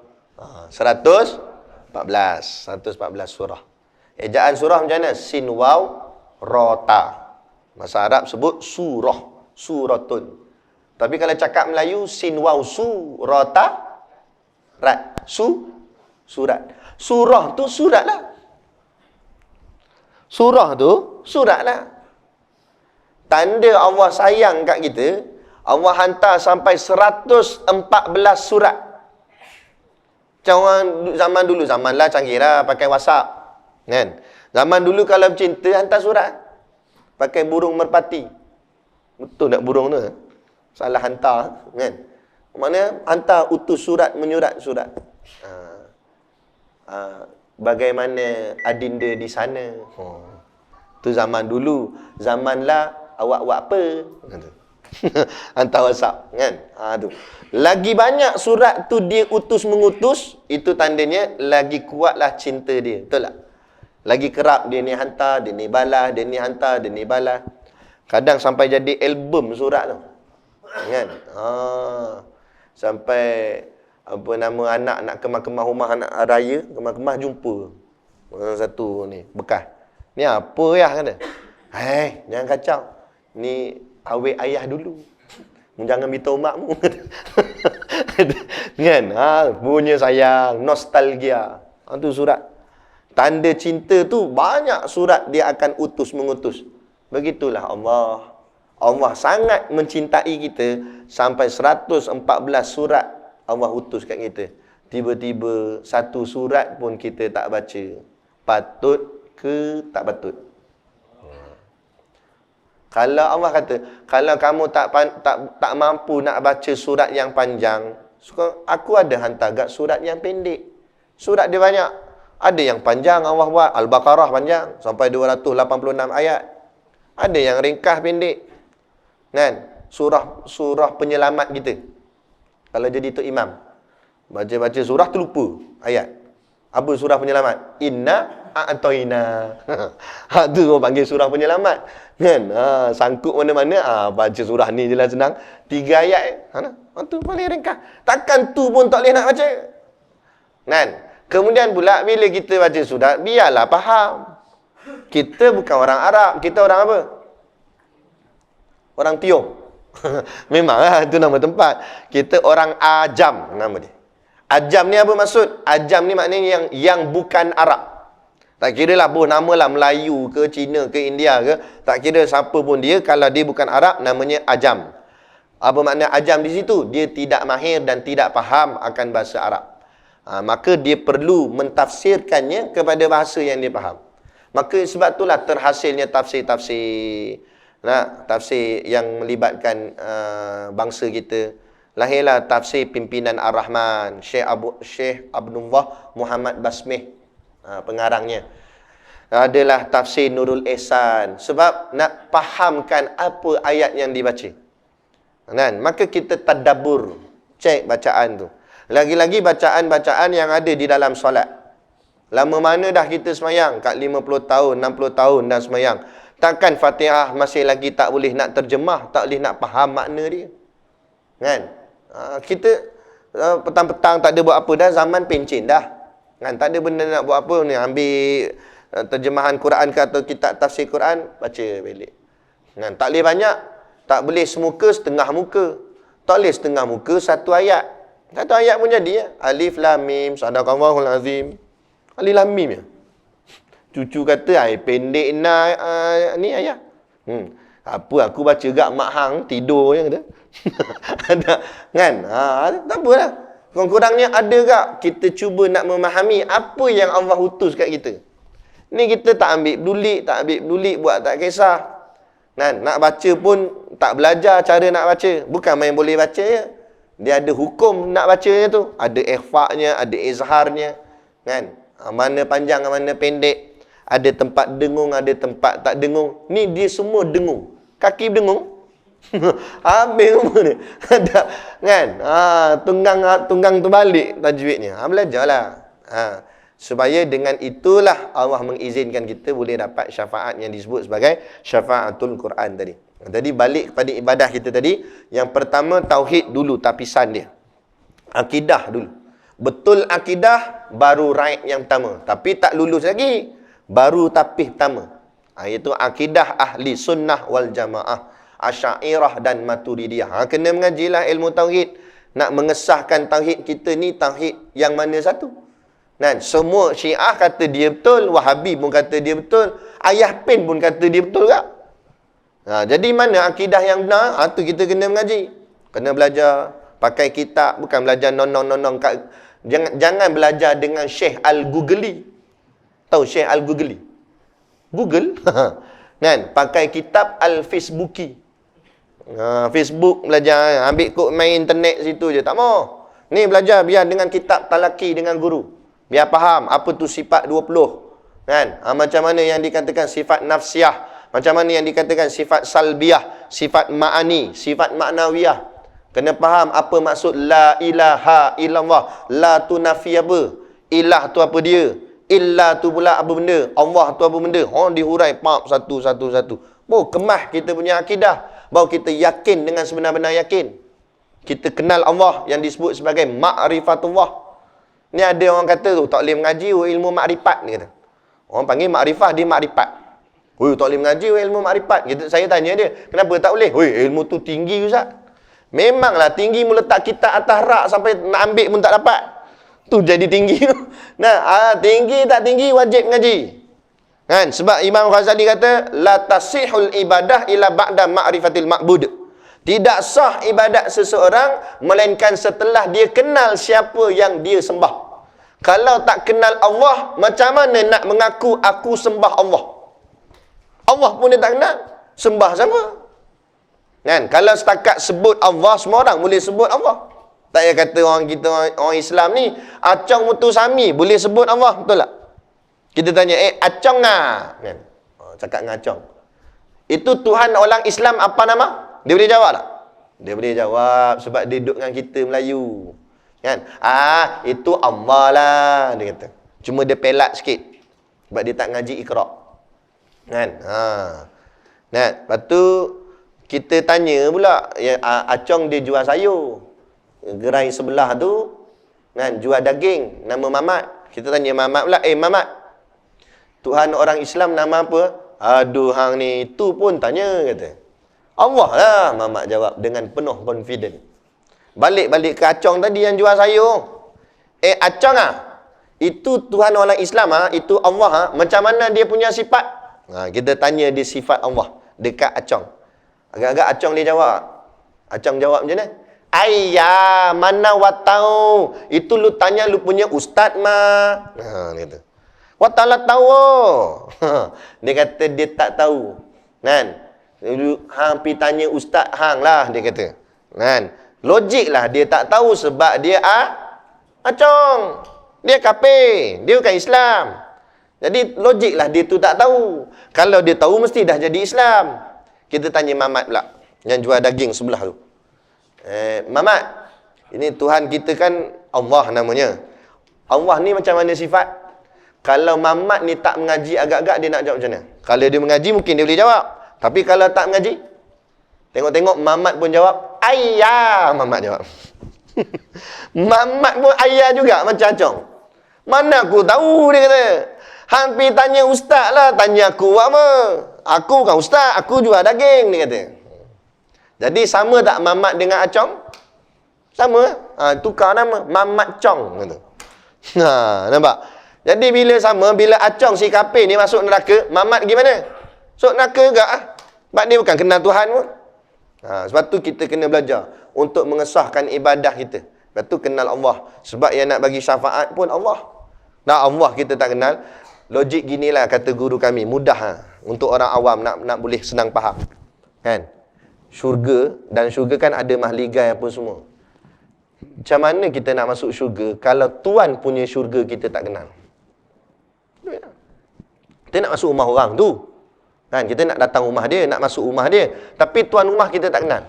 114 surah. Ejaan surah macam mana? Sin, waw, ra, ta. Bahasa Arab sebut surah, suratun. Tapi kalau cakap Melayu, sin, waw, su, ra, ta, rat. Surat. Surah tu surat lah. Surah tu surat lah. Tanda Allah sayang kat kita, Allah hantar sampai 114 surat. Macam orang zaman dulu, zaman lah canggih lah, pakai WhatsApp. Kan? Zaman dulu kalau bercinta, hantar surat. Pakai burung merpati. Betul tak burung tu? Salah hantar. Kan? Maknanya hantar utus surat, menyurat surat. Bagaimana adinda di sana? Tu zaman dulu. Zaman lah, awak buat apa? Hantar WhatsApp. Kan? Tu. Lagi banyak surat tu dia utus-mengutus, itu tandanya lagi kuatlah cinta dia. Betul tak? Lagi kerap dia ni hantar, dia ni balas, dia ni hantar, dia ni balas. Kadang sampai jadi album surat tu. Kan? Sampai apa nama anak nak kemah-kemah rumah anak raya, kemah-kemah jumpa satu ni bekas. Ni apa ya kata? Jangan kacau. Ni awet ayah dulu. Jangan beritahu makmu. Kan? Punya sayang, nostalgia. Tu surat. Tanda cinta tu banyak surat dia akan utus-mengutus. Begitulah Allah. Allah sangat mencintai kita sampai 114 surat Allah utus kat kita. Tiba-tiba satu surat pun kita tak baca. Patut ke tak patut? Kalau Allah kata, kalau kamu tak mampu nak baca surat yang panjang, aku ada hantar kat surat yang pendek. Surat dia banyak. Ada yang panjang Allah buat, Al-Baqarah panjang sampai 286 ayat. Ada yang ringkas pendek. Kan? Surah penyelamat kita. Kalau jadi tok imam, baca-baca surah terlupa ayat. Apa surah penyelamat? Inna a'toina. Tu orang panggil surah penyelamat. Kan? Sangkut mana-mana, baca surah ni je lah senang. 3 ayat. Tu paling ringkas. Takkan tu pun tak boleh nak baca. Kan? Kemudian pula bila kita baca surat, biarlah faham. Kita bukan orang Arab, kita orang apa? Orang Tiong. Memanglah itu nama tempat. Kita orang Ajam nama dia. Ajam ni apa maksud? Ajam ni maknanya yang bukan Arab. Tak kira lah nama lah Melayu ke, Cina ke, India ke, tak kira siapa pun dia, kalau dia bukan Arab, namanya Ajam. Apa makna Ajam di situ? Dia tidak mahir dan tidak faham akan bahasa Arab. Maka dia perlu mentafsirkannya kepada bahasa yang dia faham. Maka sebab itulah terhasilnya tafsir-tafsir. Tafsir yang melibatkan bangsa kita. Lahirlah tafsir pimpinan Ar-Rahman, Syekh Abdullah Muhammad Basmih, pengarangnya. Adalah tafsir Nurul Ihsan. Sebab nak fahamkan apa ayat yang dibaca. Kan? Maka kita tadabbur, cek bacaan tu. Lagi-lagi bacaan-bacaan yang ada di dalam solat. Lama mana dah kita semayang? Kat 50 tahun, 60 tahun dah semayang. Takkan Fatihah masih lagi tak boleh nak terjemah, tak boleh nak faham makna dia. Kan? Kita petang-petang tak ada buat apa dah, zaman pencen dah. Kan? Tak ada benda nak buat apa ni, ambil terjemahan Quran ke atau kitab tafsir Quran, baca balik. Kan? Tak boleh banyak, tak boleh semuka, setengah muka. Tak boleh setengah muka, satu ayat. Satu ayat pun jadi ya. Alif lam mim, sadaqallahul azim. Alif lam mim ya. Cucu kata, pendek ni ayat. Apa aku baca gak mak hang tidur je kata. Ada kan? Tak apalah. Kurang-kurangnya ada gak kita cuba nak memahami apa yang Allah utus kat kita. Ni kita tak ambil peduli, buat tak kisah. Kan? Nak baca pun tak belajar cara nak baca. Bukan main boleh baca je. Dia ada hukum nak baca je tu. Ada ikhfa'nya, ada izharnya. Kan? Mana panjang, mana pendek. Ada tempat dengung, ada tempat tak dengung. Ni dia semua dengung. Kaki dengung. Habis semua ni. Ada kan? Tunggang terbalik tajwidnya. Belajarlah. Supaya dengan itulah Allah mengizinkan kita boleh dapat syafaat yang disebut sebagai syafaatul Quran tadi. Tadi balik kepada ibadah kita tadi. Yang pertama tauhid dulu tapisan dia. Akidah dulu. Betul akidah baru right yang pertama. Tapi tak lulus lagi. Baru tapis pertama. Iaitu akidah ahli sunnah wal jamaah. Asy'ariyah dan Maturidiyah. Kena mengajilah ilmu tauhid. Nak mengesahkan tauhid kita ni tauhid yang mana satu? Kan? Semua Syiah kata dia betul, Wahabi pun kata dia betul, Ayah Pin pun kata dia betul tak? Jadi mana akidah yang benar? Tu kita kena mengaji. Kena belajar. Pakai kitab, bukan belajar nonong-nonong. Jangan belajar dengan Syekh Al-Googley. Tahu Syekh Al-Googley? Google? Kan? Pakai kitab Al-Facebooki. Facebook belajar, ambil kod main internet situ je. Tak mau. Ni belajar biar dengan kitab talaki dengan guru. Biar faham apa tu sifat 20. Kan? Macam mana yang dikatakan sifat nafsiyah. Macam mana yang dikatakan sifat salbiyah. Sifat ma'ani. Sifat ma'nawiyah. Kena faham apa maksud la ilaha illallah. La tu nafi apa? Ilah tu apa dia? Illa tu pula apa benda? Allah tu apa benda? Dihurai satu. Baru kemah kita punya akidah. Baru kita yakin dengan sebenar-benar yakin. Kita kenal Allah yang disebut sebagai ma'rifatullah. Ni ada orang kata tu tak boleh mengaji ilmu makrifat ni kata. Orang panggil makrifah, dia makrifat. Tak boleh mengaji ilmu makrifat. Saya tanya dia, kenapa tak boleh? Ilmu tu tinggi Ustaz. Memanglah tinggi mu letak kitab atas rak sampai nak ambil pun tak dapat. Tu jadi tinggi. Tinggi tak tinggi wajib mengaji. Kan? Sebab Imam Ghazali kata la tasihul ibadah ila ba'da ma'rifatil ma'bud. Tidak sah ibadat seseorang melainkan setelah dia kenal siapa yang dia sembah. Kalau tak kenal Allah, macam mana nak mengaku aku sembah Allah? Allah pun dia tak kenal. Sembah siapa? Kan? Kalau setakat sebut Allah, semua orang boleh sebut Allah. Tak payah kata orang Islam ni, Acong Mutusami boleh sebut Allah, betul tak? Kita tanya, Acong kan? Cakap dengan Acong. Itu Tuhan orang Islam apa nama? Dia boleh jawab tak? Dia boleh jawab sebab dia duduk dengan kita Melayu. Kan? Itu Allah lah, dia kata. Cuma dia pelak sikit. Sebab dia tak ngaji Iqra. Kan? Lepas tu, kita tanya pula, Acong dia jual sayur. Gerai sebelah tu, Kan, jual daging, nama Mamat. Kita tanya Mamat pula, Mamat, Tuhan orang Islam nama apa? Aduh, hang ni, tu pun tanya, kata. Allah lah, Mamat jawab dengan penuh confident. Balik ke Acong tadi yang jual sayur. Acong itu Tuhan orang Islam itu Allah macam mana dia punya sifat? Kita tanya dia sifat Allah dekat Acong. Agak-agak Acong dia jawab. Acong jawab macam mana? Ayah, mana awak tahu? Itu lu tanya lu punya ustaz mah. Gitu. Awak taklah tahu. Dia kata dia tak tahu. Kan? Hang pi tanya ustaz hang lah, dia kata. Kan? Logik lah dia tak tahu sebab dia Acong. Dia kafir. Dia bukan Islam. Jadi logik lah dia tu tak tahu. Kalau dia tahu mesti dah jadi Islam. Kita tanya Mamat pula, yang jual daging sebelah tu. Mamat, ini Tuhan kita kan Allah namanya. Allah ni macam mana sifat? Kalau Mamat ni tak mengaji, agak-agak dia nak jawab macam mana? Kalau dia mengaji mungkin dia boleh jawab. Tapi kalau tak mengaji, tengok-tengok Mamat pun jawab, ayah. Mamat jawab. Mamat pun ayah juga macam Acong. Mana aku tahu, dia kata. Hang pergi tanya ustaz lah, tanya aku apa? Aku bukan ustaz, aku jual daging, dia kata. Jadi sama tak Mamat dengan Acong? Sama. Tukar nama, Mamat Cong, kata. Nampak? Jadi bila sama, bila Acong si kafir ni masuk neraka, Mamat gimana? Masuk neraka juga Sebab dia bukan kenal Tuhan pun. Sebab tu kita kena belajar untuk mengesahkan ibadah kita. Sebab tu kenal Allah. Sebab yang nak bagi syafaat pun Allah. Allah kita tak kenal. Logik ginilah kata guru kami. Mudah untuk orang awam nak boleh senang faham. Kan? Syurga, dan syurga kan ada mahligai apa semua. Macam mana kita nak masuk syurga kalau Tuan punya syurga kita tak kenal? Kita nak masuk rumah orang tu. Kan, kita nak datang rumah dia, nak masuk rumah dia. Tapi tuan rumah kita tak kenal.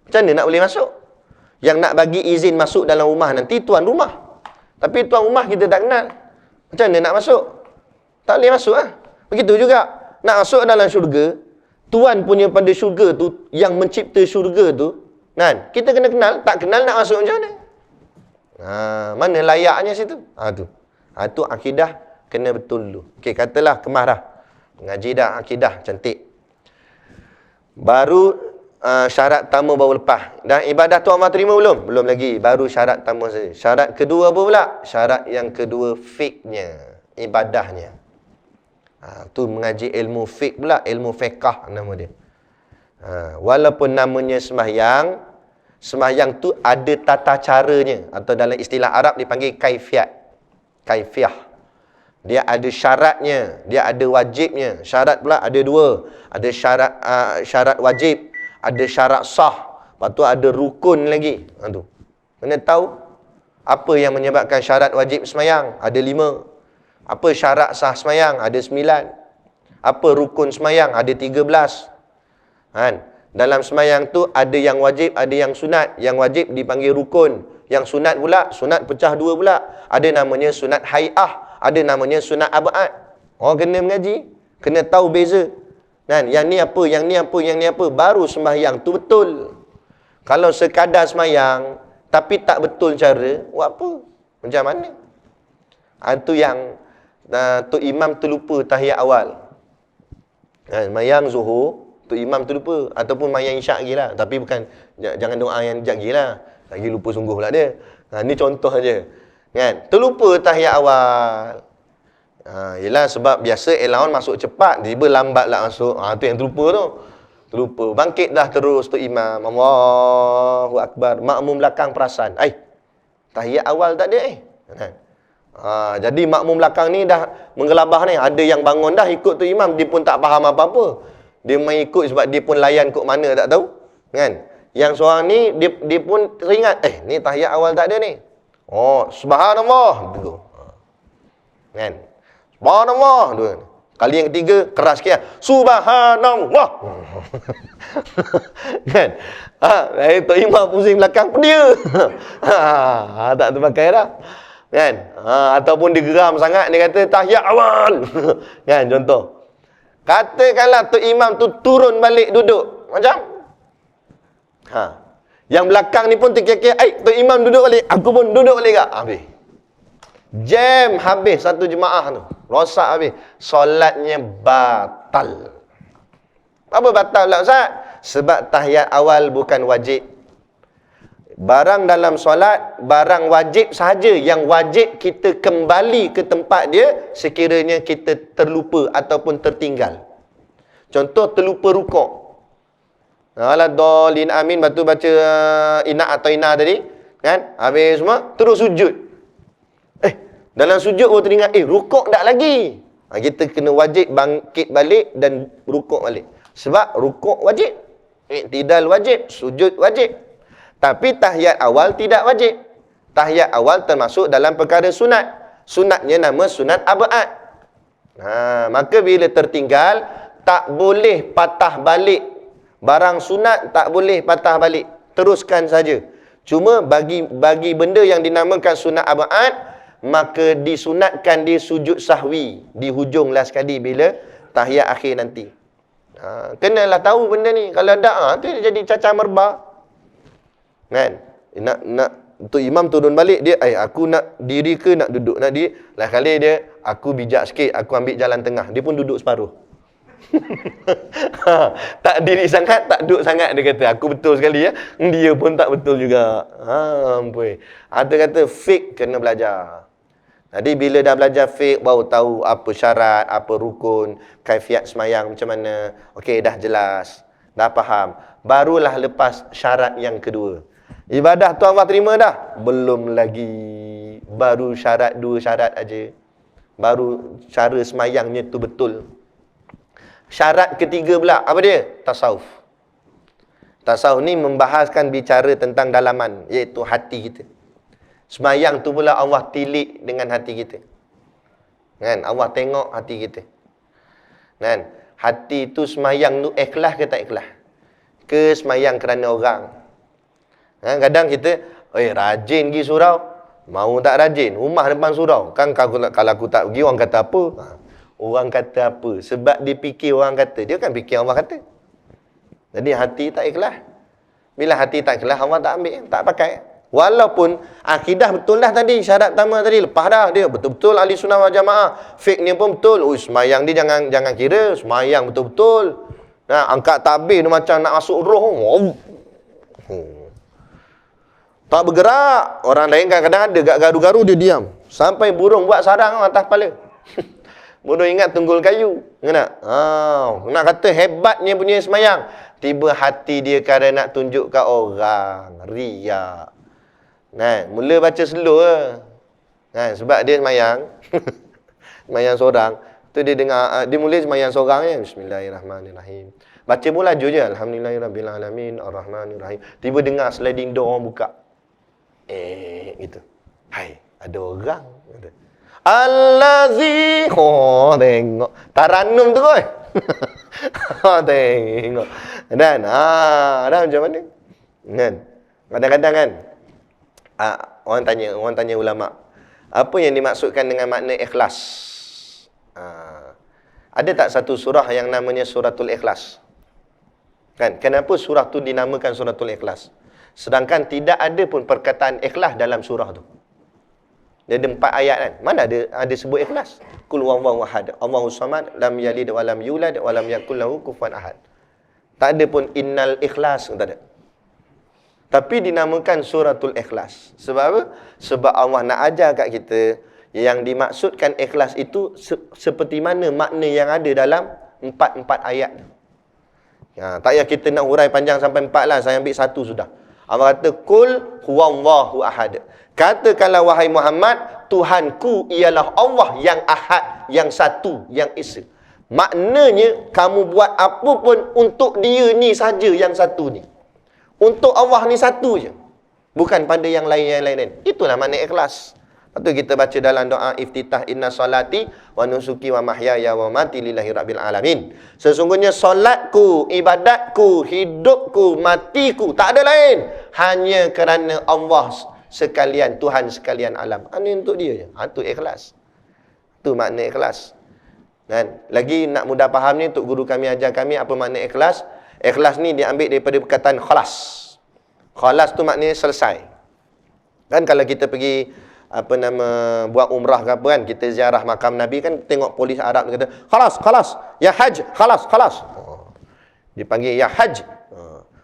Macam mana nak boleh masuk? Yang nak bagi izin masuk dalam rumah nanti tuan rumah. Tapi tuan rumah kita tak kenal. Macam mana nak masuk? Tak boleh masuk Begitu juga. Nak masuk dalam syurga, tuan punya pada syurga tu, yang mencipta syurga tu, kan? Kita kena kenal. Tak kenal nak masuk macam mana? Mana layaknya situ? Tu akidah kena betul dulu. Okey, katalah kemas dah. Mengaji dah, akidah cantik. Baru syarat pertama baru lepas. Dan ibadah tu Allah terima belum? Belum lagi. Baru syarat pertama saja. Syarat kedua apa pula? Syarat yang kedua fiqhnya, ibadahnya. Tu mengaji ilmu fiqh pula, ilmu fiqah nama dia. Walaupun namanya sembahyang, sembahyang tu ada tata caranya, atau dalam istilah Arab dipanggil kaifiat. Kaifiah. Dia ada syaratnya, dia ada wajibnya. Syarat pula ada dua. Ada syarat wajib, ada syarat sah. Lepas tu ada rukun lagi. Tu. Kena tahu apa yang menyebabkan syarat wajib sembahyang. Ada 5. Apa syarat sah sembahyang? Ada 9. Apa rukun sembahyang? Ada 13. Kan? Dalam sembahyang tu ada yang wajib, ada yang sunat. Yang wajib dipanggil rukun. Yang sunat pula, sunat pecah 2 pula. Ada namanya sunat hai'ah. Ada namanya sunat abad. Orang kena mengaji, kena tahu beza. Kan? Yang ni apa, yang ni apa, yang ni apa. Baru sembahyang tu betul. Kalau sekadar sembahyang, tapi tak betul cara, buat apa? Macam mana? Itu yang Tok Imam terlupa tahiyat awal. Sembahyang Zuhur, Tok Imam terlupa. Ataupun sembahyang Isyak lagi lah. Tapi bukan, jangan doa yang jap lagi lah. Lagi lupa sungguh pula dia. Ni contoh aja. Kan? Terlupa tahiyat awal. Yelah sebab biasa elawan masuk cepat, tiba lambat lah masuk. Tu yang terlupa tu. Terlupa. Bangkit dah terus tu imam. Allahu Akbar. Makmum belakang perasan. Tahiyat awal tak ada kan? Jadi makmum belakang ni dah menggelabah ni. Ada yang bangun dah ikut tu imam. Dia pun tak faham apa-apa. Dia main ikut sebab dia pun layan kok mana tak tahu. Kan? Yang seorang ni dia pun teringat. Ni tahiyat awal tak ada ni. Subhanallah. Kan? Subhanallah. Kali yang ketiga, keras sikit. Subhanallah. Kan? Tok Imam pusing belakang, dia. Tak terpakai dah. Kan? Ataupun dia geram sangat, dia kata tahiyat awal. Kan? Contoh. Katakanlah Tok Imam tu turun balik duduk. Macam? Yang belakang ni pun terkekeh, Tok Imam duduk balik, aku pun duduk balik kak. Habis. Jam habis satu jemaah tu. Rosak habis. Solatnya batal. Apa batal pula Ustaz? Sebab tahiyat awal bukan wajib. Barang dalam solat, barang wajib sahaja. Yang wajib kita kembali ke tempat dia sekiranya kita terlupa ataupun tertinggal. Contoh terlupa rukuk. Alah dolin amin, batu baca inak atau inah tadi, kan? Habis semua terus sujud. Dalam sujud baru teringat, rukuk tak lagi. Kita kena wajib bangkit balik dan rukuk balik. Sebab rukuk wajib, iktidal wajib, sujud wajib. Tapi tahiyat awal tidak wajib. Tahiyat awal termasuk dalam perkara sunat. Sunatnya nama sunat abad. Maka bila tertinggal, tak boleh patah balik. Barang sunat tak boleh patah balik. Teruskan saja. Cuma bagi benda yang dinamakan sunat abad, maka disunatkan dia sujud sahwi di hujung last sekali bila tahiyat akhir nanti. Kenalah tahu benda ni. Kalau tak, tu dia jadi cacah merbah. Kan? Nak Tok Imam turun balik, dia, aku nak diri ke nak duduk? Nak diri. Lah kali dia, aku bijak sikit, aku ambil jalan tengah. Dia pun duduk separuh. Tak diri sangat, tak duduk sangat. Dia kata, aku betul sekali ya. Dia pun tak betul juga. Ampun. Ada kata, fake kena belajar. Jadi bila dah belajar fiqh, baru tahu apa syarat, apa rukun, kaifiat semayang macam mana. Okey, dah jelas, dah faham. Barulah lepas syarat yang kedua. Ibadah tu Allah terima dah? Belum lagi. Baru syarat 2 syarat aja. Baru cara semayangnya tu betul. Syarat ketiga pula, apa dia? Tasawuf. Tasawuf ni membahaskan bicara tentang dalaman, iaitu hati kita. Semayang tu pula Allah tilik dengan hati kita. Kan? Allah tengok hati kita. Kan? Hati tu semayang tu ikhlas ke tak ikhlas? Ke semayang kerana orang? Kadang kita, rajin pergi surau. Mau tak rajin? Rumah depan surau. Kan kalau aku tak pergi, orang kata apa? Orang kata apa? Sebab dia fikir orang kata. Dia kan fikir Allah kata. Jadi hati tak ikhlas. Bila hati tak ikhlas, Allah tak ambil, tak pakai. Walaupun akidah betul dah tadi, syarat pertama tadi, lepas dah dia betul-betul ahli sunnah wal jamaah, fake-nya pun betul. Semayang dia jangan kira, semayang betul-betul. Angkat tabir dia macam nak masuk roh. Tak bergerak. Orang lain kadang-kadang ada, gak garu-garu dia diam. Sampai burung buat sarang atas kepala. Burung ingat tunggul kayu. Nak kata hebatnya punya semayang. Tiba hati dia kerana nak tunjuk kat orang. Riak. Mula baca slow ke. Sebab dia semayang. Semayang seorang. Tu dia dengar, dia mula semayang seorang je. Bismillahirrahmanirrahim. Baca pun laju je. Alhamdulillahirrabbilalamin. Ar-Rahmanirrahim. Tiba dengar sliding door orang buka. Gitu. Hai, ada orang. Allazi. Tengok. Taranum tu koi. Tengok. Dan, dah macam mana? Kan? Kadang-kadang kan, orang tanya ulama, apa yang dimaksudkan dengan makna ikhlas? Ada tak satu surah yang namanya suratul ikhlas? Kan? Kenapa surah tu dinamakan suratul ikhlas? Sedangkan tidak ada pun perkataan ikhlas dalam surah tu. Dia ada 4 ayat kan. Mana ada sebut ikhlas? Qul huwallahu ahad, Allahus samad, lam yalid wa lam yulad wa lam yakul lahu kufuwan ahad. Tak ada pun innal ikhlas, tak ada. Tapi dinamakan suratul ikhlas. Sebab apa? Sebab Allah nak ajar kat kita yang dimaksudkan ikhlas itu seperti mana makna yang ada dalam 4 ayat. Tak payah kita nak hurai panjang sampai 4 lah. Saya ambil 1 sudah. Allah kata, Qul huwallahu ahad. Katakanlah wahai Muhammad, Tuhanku ialah Allah yang ahad, yang satu, yang esa. Maknanya, kamu buat apa pun untuk dia ni saja yang satu ni. Untuk Allah ni satu je. Bukan pada yang lain. Itulah makna ikhlas. Lepas tu kita baca dalam doa iftitah, inna salati wa nusuki wa mahyaya wa mati lillahi rabbil alamin. Sesungguhnya solatku, ibadatku, hidupku, matiku, tak ada lain. Hanya kerana Allah sekalian, Tuhan sekalian alam. Ini untuk dia je. Itu ikhlas. Itu makna ikhlas. Dan lagi nak mudah faham ni, untuk guru kami ajar kami apa makna ikhlas. Ikhlas ni diambil daripada perkataan khalas. Khalas tu maknanya selesai. Kan kalau kita pergi buat umrah ke apa kan, kita ziarah makam Nabi kan, tengok polis Arab dia kata, khalas, ya haj, khalas. Dia panggil ya haj.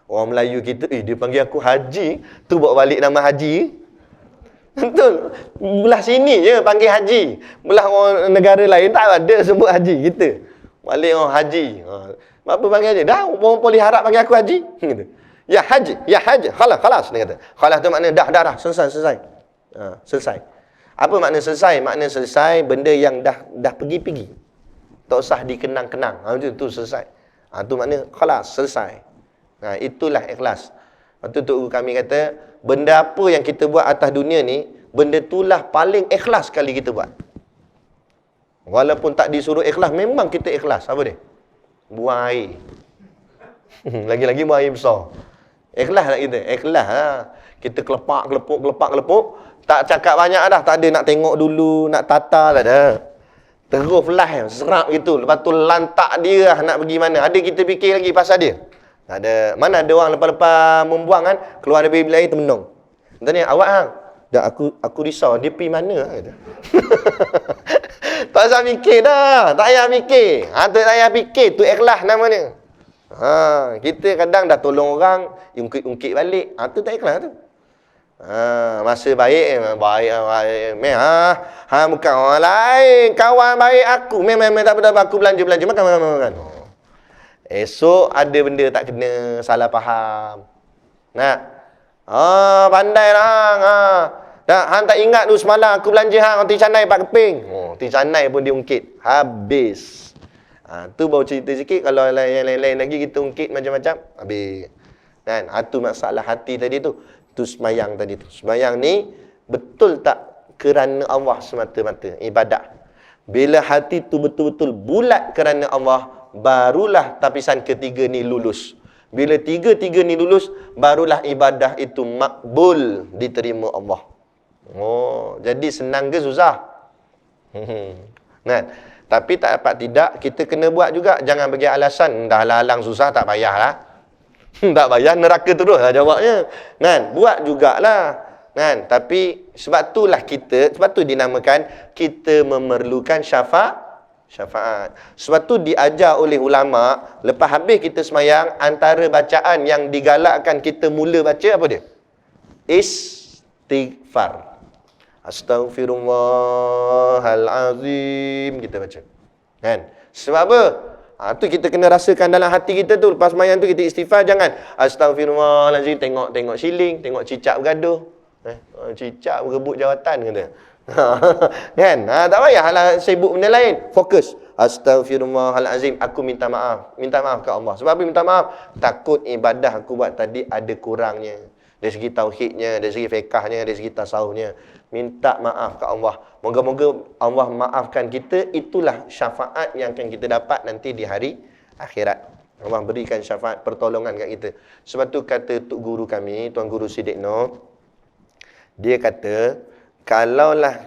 Orang Melayu kita, dia panggil aku haji, tu bawa balik nama haji. Betul. Belah sini je panggil haji. Belah orang negara lain tak ada sebut haji kita. Balik orang haji. Apa panggil haji? Dah, orang polis Arab panggil aku haji. Gitu. Ya haj, khalas dia kata. Khalas tu maknanya dah, selesai. Selesai. Apa makna selesai? Makna selesai benda yang dah pergi-pergi. Tak usah dikenang-kenang. Itu selesai. Tu makna khalas, selesai. Itulah ikhlas. Lepas tu Tok Guru kami kata, benda apa yang kita buat atas dunia ni, benda itulah paling ikhlas sekali kita buat. Walaupun tak disuruh ikhlas, memang kita ikhlas. Apa dia? Buang air. Lagi-lagi buang air besar. Ikhlas tak kita? Ikhlas lah. Kita kelepuk. Tak cakap banyak dah. Tak ada nak tengok dulu, nak tata, tak ada. Terus flash, serap gitu. Lepas tu lantak dia lah nak pergi mana. Ada kita fikir lagi pasal dia? Tak ada. Mana ada orang lepas-lepas membuang kan, keluar dari bilik air termenung. Tanya, awak hang? Dah aku risau, dia pergi mana? Tak usah fikir dah. Tak payah fikir. Tak payah fikir. Tu ikhlas namanya. Kita kadang dah tolong orang, ungkit balik. Tu tak ikhlas tu. Masa baik. Bukan orang lain. Kawan baik aku. Memang tak apa-apa. Aku belanja. Makan. Esok ada benda tak kena, salah faham. Pandai lah. Hang tak ingat tu semalam aku belanja hang roti canai 4 keping. Roti canai pun dia ungkit. Habis. Tu baru cerita sikit. Kalau yang lain-lain lagi kita ungkit macam-macam, habis. Kan? Tu masalah hati tadi tu. Tu semayang tadi tu. Semayang ni betul tak kerana Allah semata-mata ibadah. Bila hati tu betul-betul bulat kerana Allah, barulah tapisan ketiga ni lulus. Bila tiga-tiga ni lulus, barulah ibadah itu makbul, diterima Allah. Jadi senang ke susah? Kan? Tapi tak dapat tidak, kita kena buat juga. Jangan bagi alasan, dah halang susah, tak payahlah. Tak payah, neraka terus lah jawabnya. Kan? Buat jugalah. Kan? Tapi sebab tu dinamakan kita memerlukan syafaat. Sebab tu diajar oleh ulama, lepas habis kita semayang, antara bacaan yang digalakkan kita mula baca apa dia? Istighfar. Astaghfirullahalazim kita baca. Kan? Sebab apa? Tu kita kena rasakan dalam hati kita tu. Lepas semayang tu kita istighfar, jangan astaghfirullahalazim, tengok siling, tengok cicak bergaduh. Cicak berebut jawatan kata. Kan? Tak payahlah sibuk benda lain. Fokus. Astaghfirullahalazim, aku minta maaf. Minta maaf ke Allah. Sebab apa minta maaf? Takut ibadah aku buat tadi ada kurangnya. Dari segi tauhidnya, dari segi fiqahnya, dari segi tasawufnya. Minta maaf ke Allah. Moga-moga Allah maafkan kita. Itulah syafaat yang akan kita dapat nanti di hari akhirat. Allah berikan syafaat pertolongan kat kita. Sebab tu kata Tok Guru kami, Tuan Guru Siddiq Noh, dia kata, kalaulah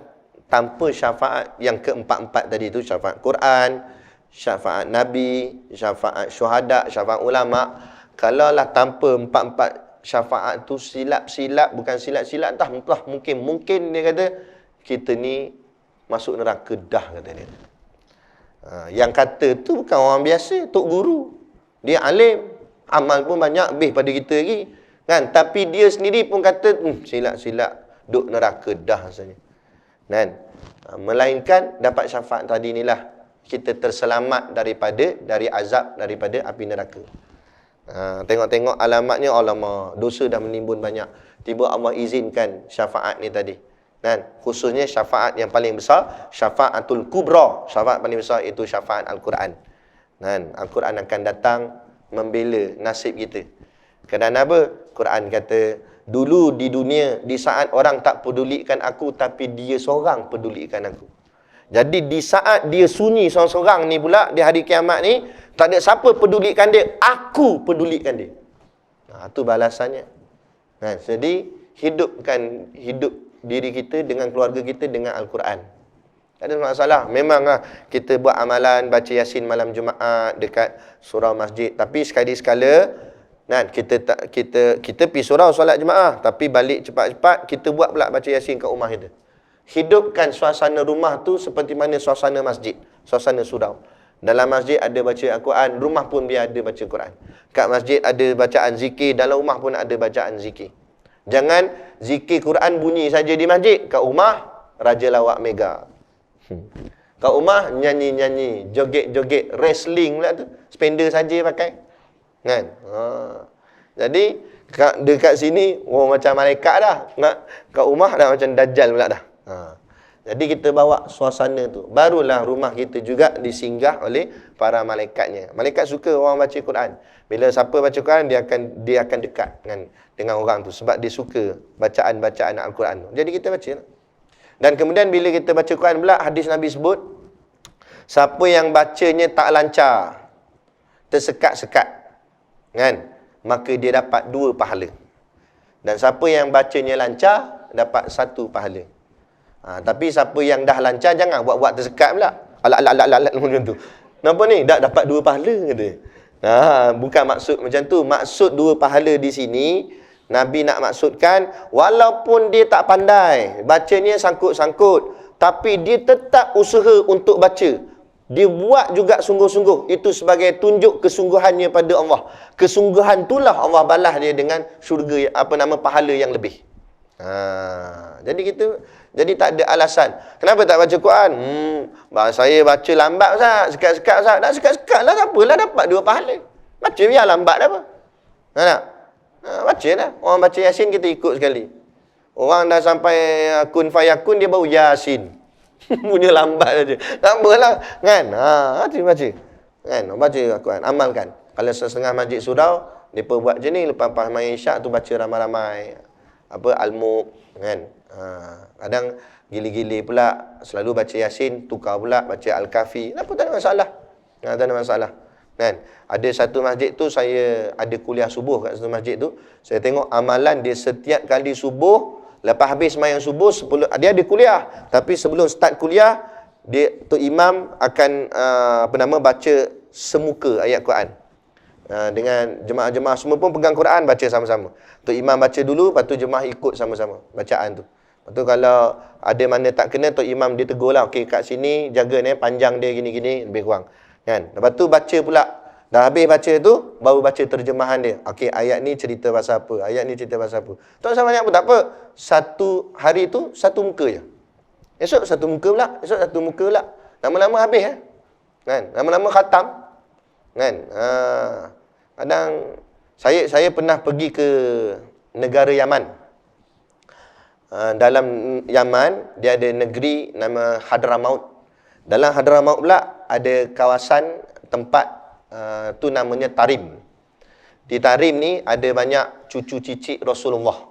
tanpa syafaat yang keempat-empat tadi tu, syafaat Quran, syafaat Nabi, syafaat syuhada, syafaat ulama, kalaulah tanpa empat-empat syafaat tu silap-silap, bukan silap-silap, entah mungkin dia kata, kita ni masuk neraka dah, kata dia. Yang kata tu bukan orang biasa, Tok Guru. Dia alim, amal pun banyak, lebih pada kita lagi. Kan? Tapi dia sendiri pun kata, silap-silap, duk neraka dah rasanya. Kan? Melainkan dapat syafaat tadi inilah kita terselamat dari azab, daripada api neraka. Tengok-tengok alamatnya, alamak, dosa dah menimbun banyak. Tiba Allah izinkan syafaat ni tadi. Kan? Khususnya syafaat yang paling besar, syafaatul kubra. Syafaat paling besar itu syafaat Al-Quran. Kan? Al-Quran akan datang membela nasib kita. Kerana apa? Quran kata, dulu di dunia, di saat orang tak pedulikan aku, tapi dia seorang pedulikan aku. Jadi di saat dia sunyi seorang-seorang ni pula, di hari kiamat ni, tak ada siapa pedulikan dia, aku pedulikan dia. Itu balasannya. Jadi, hidup diri kita dengan keluarga kita dengan Al-Quran. Tak ada masalah. Memanglah kita buat amalan, baca Yasin malam Jumaat dekat surau masjid. Tapi sekali-sekala, Kan kita pergi surau solat jemaah, tapi balik cepat-cepat kita buat pula baca Yasin kat rumah kita. Hidupkan suasana rumah tu seperti mana suasana masjid, suasana surau. Dalam masjid ada baca Al-Quran, rumah pun biar ada baca Quran. Kat masjid ada bacaan zikir, dalam rumah pun ada bacaan zikir. Jangan zikir Quran bunyi saja di masjid, kat rumah raja lawak mega. Kat rumah nyanyi-nyanyi, joget-joget, wrestling pula tu, spender saja pakai. Kan? Jadi dekat sini macam malaikat dah. Kat rumah dah macam dajjal pula dah. Jadi kita bawa suasana tu, barulah rumah kita juga disinggah oleh para malaikatnya. Malaikat suka orang baca Quran. Bila siapa baca Quran, dia akan dekat dengan orang tu, sebab dia suka bacaan-bacaan Al-Quran tu. Jadi kita baca. Dan kemudian bila kita baca Quran pula, hadis Nabi sebut, siapa yang bacanya tak lancar, tersekat-sekat, kan, maka dia dapat 2 pahala. Dan siapa yang bacanya lancar, dapat 1 pahala. Tapi siapa yang dah lancar, jangan buat-buat tersekat pula. Alat macam tu. Nampak ni? Dah dapat 2 pahala kata. Bukan maksud macam tu. Maksud 2 pahala di sini, Nabi nak maksudkan, walaupun dia tak pandai, bacanya sangkut-sangkut, tapi dia tetap usaha untuk baca. Dia buat juga sungguh-sungguh. Itu sebagai tunjuk kesungguhannya pada Allah. Kesungguhan itulah Allah balas dia dengan syurga, pahala yang lebih. Jadi tak ada alasan. Kenapa tak baca Quran? Saya baca lambat Ustaz, sekat-sekat Ustaz. Tak sekat-sekat lah, tak apalah, dapat 2 pahala. Baca biar lambat dah apa. Tak? Baca dah. Orang baca Yasin kita ikut sekali. Orang dah sampai kun fayakun, dia baru Yasin. Punya lambat saja. Tak apalah, kan? Baca. Kan? Baca Al-Quran, amalkan. Kalau setengah masjid surau, mereka buat je ni, lepas main isyak tu baca ramai-ramai. Al-Mulk, kan? Kadang gili-gili pula, selalu baca Yasin, tukar pula baca Al-Kafi. Apa tak ada masalah. Tak ada masalah. Kan? Ada satu masjid tu, saya ada kuliah subuh kat satu masjid tu. Saya tengok amalan dia setiap kali subuh, lepas habis sembahyang subuh, dia ada kuliah. Tapi sebelum start kuliah, Tok Imam akan baca semuka ayat Quran. Dengan jemaah-jemaah semua pun pegang Quran, baca sama-sama. Tok Imam baca dulu, lepas tu jemaah ikut sama-sama bacaan tu. Lepas tu kalau ada mana tak kena, Tok Imam dia tegur lah. Okey, kat sini jaga ni, panjang dia gini-gini, lebih kurang. Kan? Lepas tu baca pula. Dah habis baca tu, baru baca terjemahan dia. Okey, ayat ni cerita pasal apa? Ayat ni cerita pasal apa? Tak usah banyak pun, tak apa. Satu hari tu, satu muka je. Esok satu muka pula. Esok satu muka pula. Lama-lama habis. Kan? Lama-lama khatam. Kan? Kadang, saya pernah pergi ke negara Yaman. Dalam Yaman, dia ada negeri nama Hadramaut. Dalam Hadramaut pula, ada kawasan tempat tu namanya Tarim. Di Tarim ni ada banyak cucu cicit Rasulullah.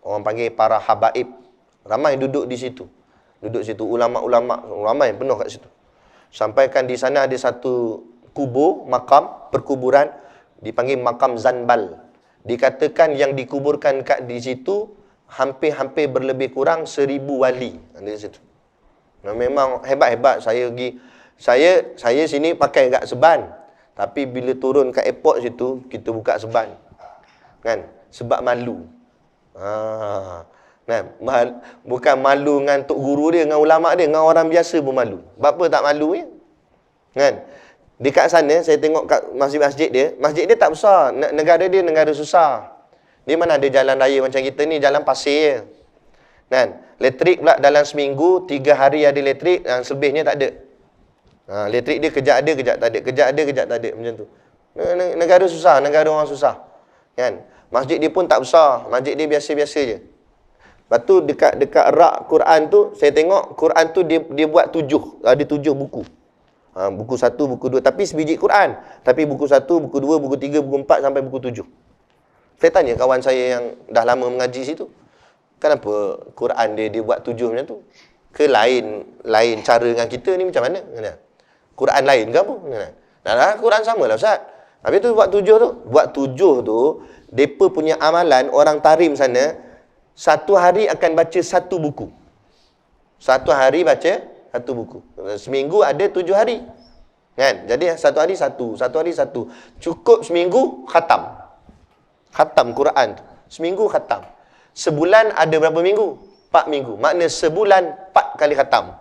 Orang panggil para habaib. Ramai duduk di situ. Duduk situ ulama-ulama, ramai penuh kat situ. Sampaikan di sana ada satu kubur, makam, perkuburan dipanggil makam Zanbal. Dikatakan yang dikuburkan kat di situ hampir-hampir berlebih kurang 1000 wali di situ. Memang hebat-hebat. Saya sini pakai kat seban. Tapi bila turun kat airport situ, kita buka seban. Kan? Sebab malu. Kan? Bukan malu dengan tok guru dia, dengan ulama dia, dengan orang biasa pun malu. Bapa tak malu ya? Kan? Dekat sana, saya tengok kat masjid dia. Masjid dia tak besar. Negara dia negara susah. Dia mana ada jalan raya macam kita ni, jalan pasir je. Kan? Elektrik pula dalam seminggu, 3 hari ada elektrik, selebihnya tak ada. Elektrik dia kejap ada, kejap tak ada. Kejap ada, kejap tak ada. Macam tu. Negara susah, negara orang susah. Kan? Masjid dia pun tak besar. Masjid dia biasa-biasa je. Lepas tu dekat rak Quran tu, saya tengok Quran tu dia buat 7. Ada 7 buku. Buku 1, buku 2. Tapi sebiji Quran. Tapi buku 1, buku 2, buku 3, buku 4 sampai buku 7. Saya tanya kawan saya yang dah lama mengaji situ. Kenapa Quran dia buat 7 macam tu? Ke lain cara dengan kita ni macam mana? Quran lain ke apa? Quran sama lah Ustaz. Habis tu buat 7 tu. Buat 7 tu, mereka punya amalan, orang Tarim sana, satu hari akan baca 1 buku. Satu hari baca 1 buku. Seminggu ada 7 hari. Kan? Jadi satu hari satu, satu hari satu. Cukup seminggu khatam. Khatam Quran tu. Seminggu khatam. Sebulan ada berapa minggu? 4 minggu. Makna sebulan 4 kali khatam.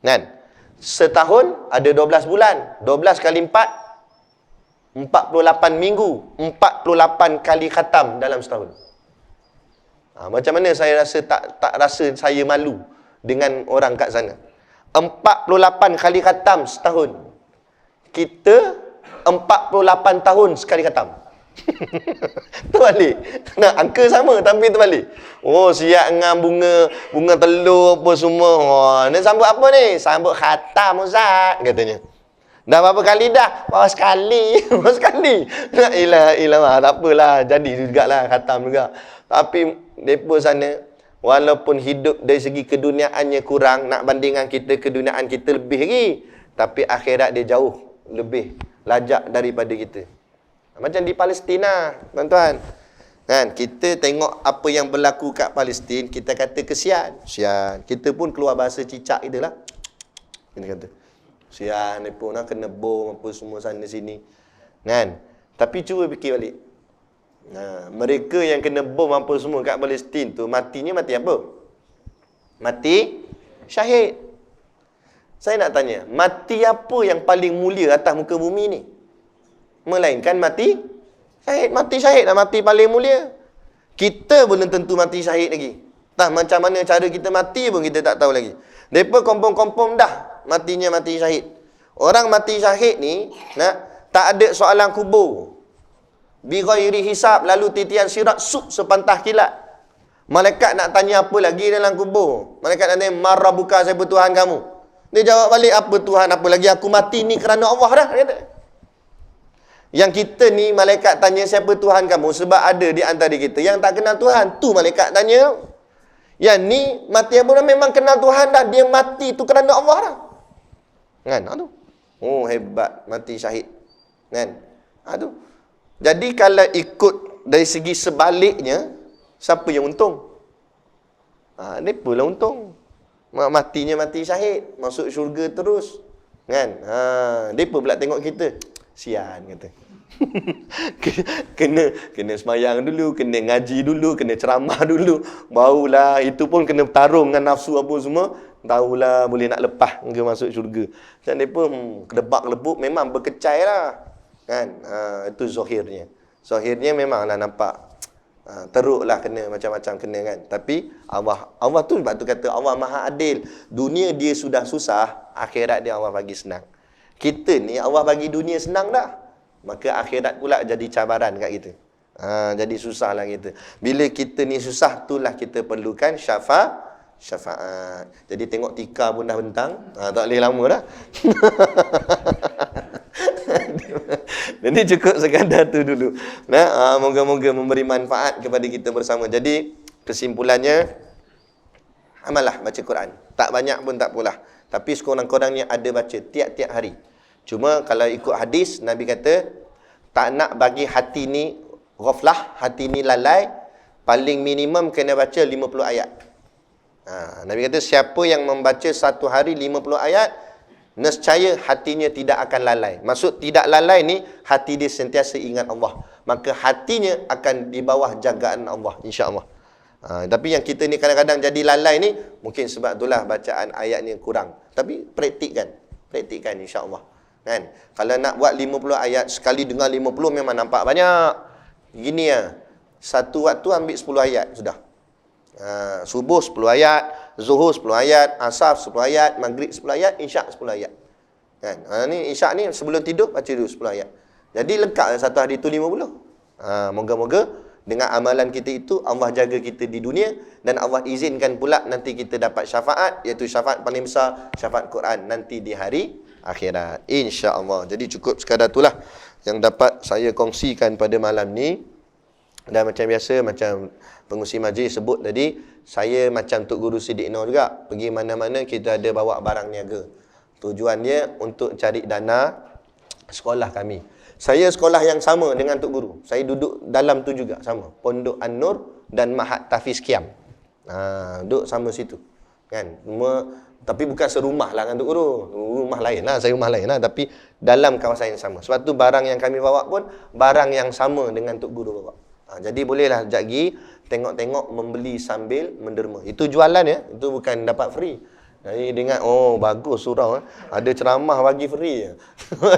Kan? Setahun ada 12 bulan. 12 kali 4 48 minggu. 48 kali khatam dalam setahun. Macam mana saya rasa tak rasa saya malu dengan orang kat sana. 48 kali khatam setahun. Kita 48 tahun sekali khatam. Terbalik. Nak angka sama tapi terbalik. Oh, siap dengan bunga telur apa semua. Oh, ni sambut apa ni? Sambut khatam Ustaz katanya. Dah berapa kali dah? Bawa sekali. Bawa sekali. La ilaha illallah. Tak apalah. Jadi jugalah khatam juga. Tapi mereka sana, walaupun hidup dari segi keduniaannya kurang, nak bandingkan kita, keduniaan kita lebih lagi. Tapi akhirat dia jauh lebih lajak daripada kita. Macam di Palestina, tuan-tuan. Kan, kita tengok apa yang berlaku kat Palestin, kita kata kesian. Kesian. Kita pun keluar bahasa cicak kita lah. Kita kata, kesian ni pun kena bom apa semua sana sini. Kan? Tapi cuba fikir balik. Mereka yang kena bom apa semua kat Palestin tu, matinya mati apa? Mati syahid. Saya nak tanya, mati apa yang paling mulia atas muka bumi ni? Melainkan mati syahid. Mati syahid lah mati paling mulia. Kita belum tentu mati syahid lagi. Tak macam mana cara kita mati pun kita tak tahu lagi. Mereka kompom-kompom dah matinya mati syahid. Orang mati syahid ni, tak ada soalan kubur. Bi ghairi hisab, lalu titian sirat sup sepantah kilat. Malaikat nak tanya apa lagi dalam kubur? Malaikat nak tanya, "Marabbuka, siapa Tuhan kamu?" Dia jawab balik, "Apa Tuhan apa lagi? Aku mati ni kerana Allah dah." Kata. Yang kita ni, malaikat tanya siapa Tuhan kamu, sebab ada di antara kita yang tak kenal Tuhan. Tu malaikat tanya. Yang ni mati apa dah, memang kenal Tuhan dah. Dia mati tu kerana Allah dah. Kan? Aduh. Oh, hebat mati syahid. Kan? Aduh. Jadi kalau ikut dari segi sebaliknya, siapa yang untung? Mereka lah untung. Matinya mati syahid, masuk syurga terus. Kan? Mereka pula tengok kita. Sian kata. kena semayang dulu, kena ngaji dulu, kena ceramah dulu. Barulah, itu pun kena bertarung dengan nafsu apa semua. Tahulah boleh nak lepas ke masuk syurga. Macam mereka kedebak-lebuk memang berkecai lah. Kan? Itu zahirnya. Zahirnya memanglah nampak teruklah kena macam-macam kena kan. Tapi Allah tu sebab tu kata Allah Maha Adil. Dunia dia sudah susah, akhirat dia Allah bagi senang. Kita ni Allah bagi dunia senang dah. Maka akhirat pula jadi cabaran kat kita. Jadi susah lah kita. Bila kita ni susah, itulah kita perlukan syafaat. Jadi tengok tika pun dah bentang. Tak boleh lama dah. Jadi cukup sekadar tu dulu. Moga-moga memberi manfaat kepada kita bersama. Jadi kesimpulannya, amalah baca Quran. Tak banyak pun tak apalah. Tapi sekurang-kurangnya ada baca tiap-tiap hari. Cuma kalau ikut hadis, Nabi kata, tak nak bagi hati ni ghaflah, hati ni lalai, paling minimum kena baca 50 ayat. Nabi kata, siapa yang membaca satu hari 50 ayat, nescaya hatinya tidak akan lalai. Maksud tidak lalai ni, hati dia sentiasa ingat Allah. Maka hatinya akan di bawah jagaan Allah, insya-Allah. Tapi yang kita ni kadang-kadang jadi lalai ni, mungkin sebab itulah bacaan ayatnya kurang. Tapi praktikkan insya-Allah. Kan? Kalau nak buat 50 ayat, sekali dengar 50 memang nampak banyak. Gini ya, satu waktu ambil 10 ayat sudah. Subuh 10 ayat, zuhur 10 ayat, asar 10 ayat, maghrib 10 ayat, isyak 10 ayat. Kan? Ni isyak ni sebelum tidur baca dulu 10 ayat. Jadi lengkap satu hari itu 50. Moga-moga dengan amalan kita itu Allah jaga kita di dunia dan Allah izinkan pula nanti kita dapat syafaat, iaitu syafaat paling besar, syafaat Quran nanti di hari akhirat, insya-Allah. Jadi cukup sekadar itulah yang dapat saya kongsikan pada malam ni. Dan macam biasa, macam pengurusi majlis sebut tadi, saya macam Tok Guru Siddiq Nur juga, pergi mana-mana kita ada bawa barang niaga. Tujuannya untuk cari dana sekolah kami. Saya sekolah yang sama dengan Tok Guru. Saya duduk dalam tu juga sama, Pondok An-Nur dan Mahat Tafiz Kiam. Duduk sama situ. Kan? Cuma Tapi bukan serumah lah dengan Tok Guru. Rumah lain lah, saya rumah lain lah. Tapi dalam kawasan yang sama. Sebab tu barang yang kami bawa pun barang yang sama dengan Tok Guru bawa. Jadi bolehlah sekejap lagi tengok-tengok membeli sambil menderma. Itu jualan ya. Itu bukan dapat free. Jadi dia ingat, oh bagus surau. Ada ceramah bagi free.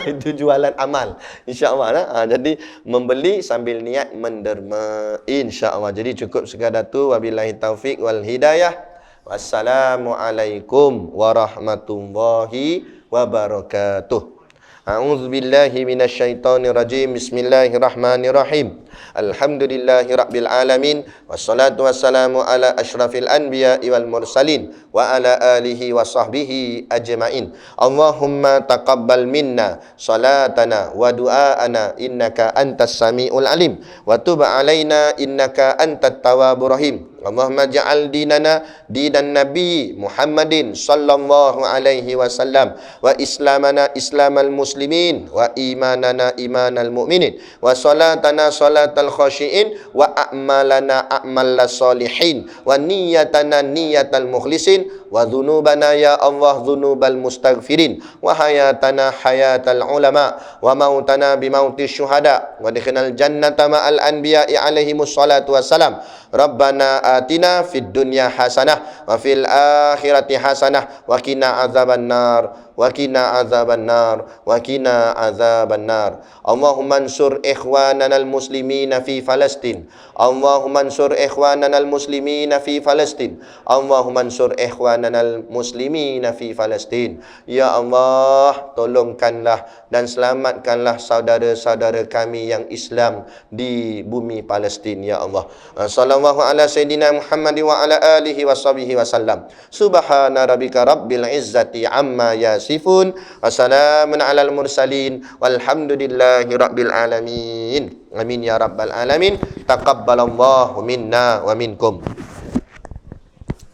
Itu jualan amal. InsyaAllah. Jadi membeli sambil niat menderma. InsyaAllah. Jadi cukup sekadar tu. Wabillahi taufiq wal hidayah. Wassalamualaikum warahmatullahi wabarakatuh. A'udzu billahi minasyaitonir rajim. Bismillahirrahmanirrahim. Alhamdulillahi rabbil alamin. Wassalatu wassalamu ala asyrafil anbiya'i wal mursalin wa ala alihi wa sahbihi ajma'in. Allahumma taqabbal minna salatana wa du'aana innaka antas samiul alim wa tub alaina innaka antat tawwabur rahim. Allahumma ja'al dinana dinan Nabi Muhammadin sallallahu alaihi wasallam wa islamana islamal muslimin wa imanana imanal mu'minin wa salatana salatal khashiin wa a'malana a'mal salihin wa niyatana niyatal mukhlisin wa dhunubana ya Allah dhunubal mustaghfirin wa hayatana hayatal ulama wa mautana bimauti syuhada wa dikhinal jannata ma'al anbiya'i alaihimus salatu wassalam. Rabbana atina fid dunya hasanah wa fil akhirati hasanah wa qina azabannar wa qina azabannar wa qina azabannar. Allahumma ansur ikhwanana al-muslimina fi Palestin. Allahumma ansur ikhwanana al-muslimina fi Palestin. Allahumma ansur ikhwanana al-muslimina fi Palestin. Ya Allah, tolongkanlah dan selamatkanlah saudara-saudara kami yang Islam di bumi Palestin ya Allah. Sallallahu ala sayyidina Muhammad wa ala alihi wa sahbihi wasallam. Subhana rabbika rabbil izzati amma yasifun. Wassalamun alal mursalin. Walhamdulillahi rabbil alamin. Amin ya rabbal alamin. Taqabbalallahu minna wa minkum.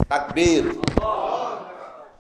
Takbir.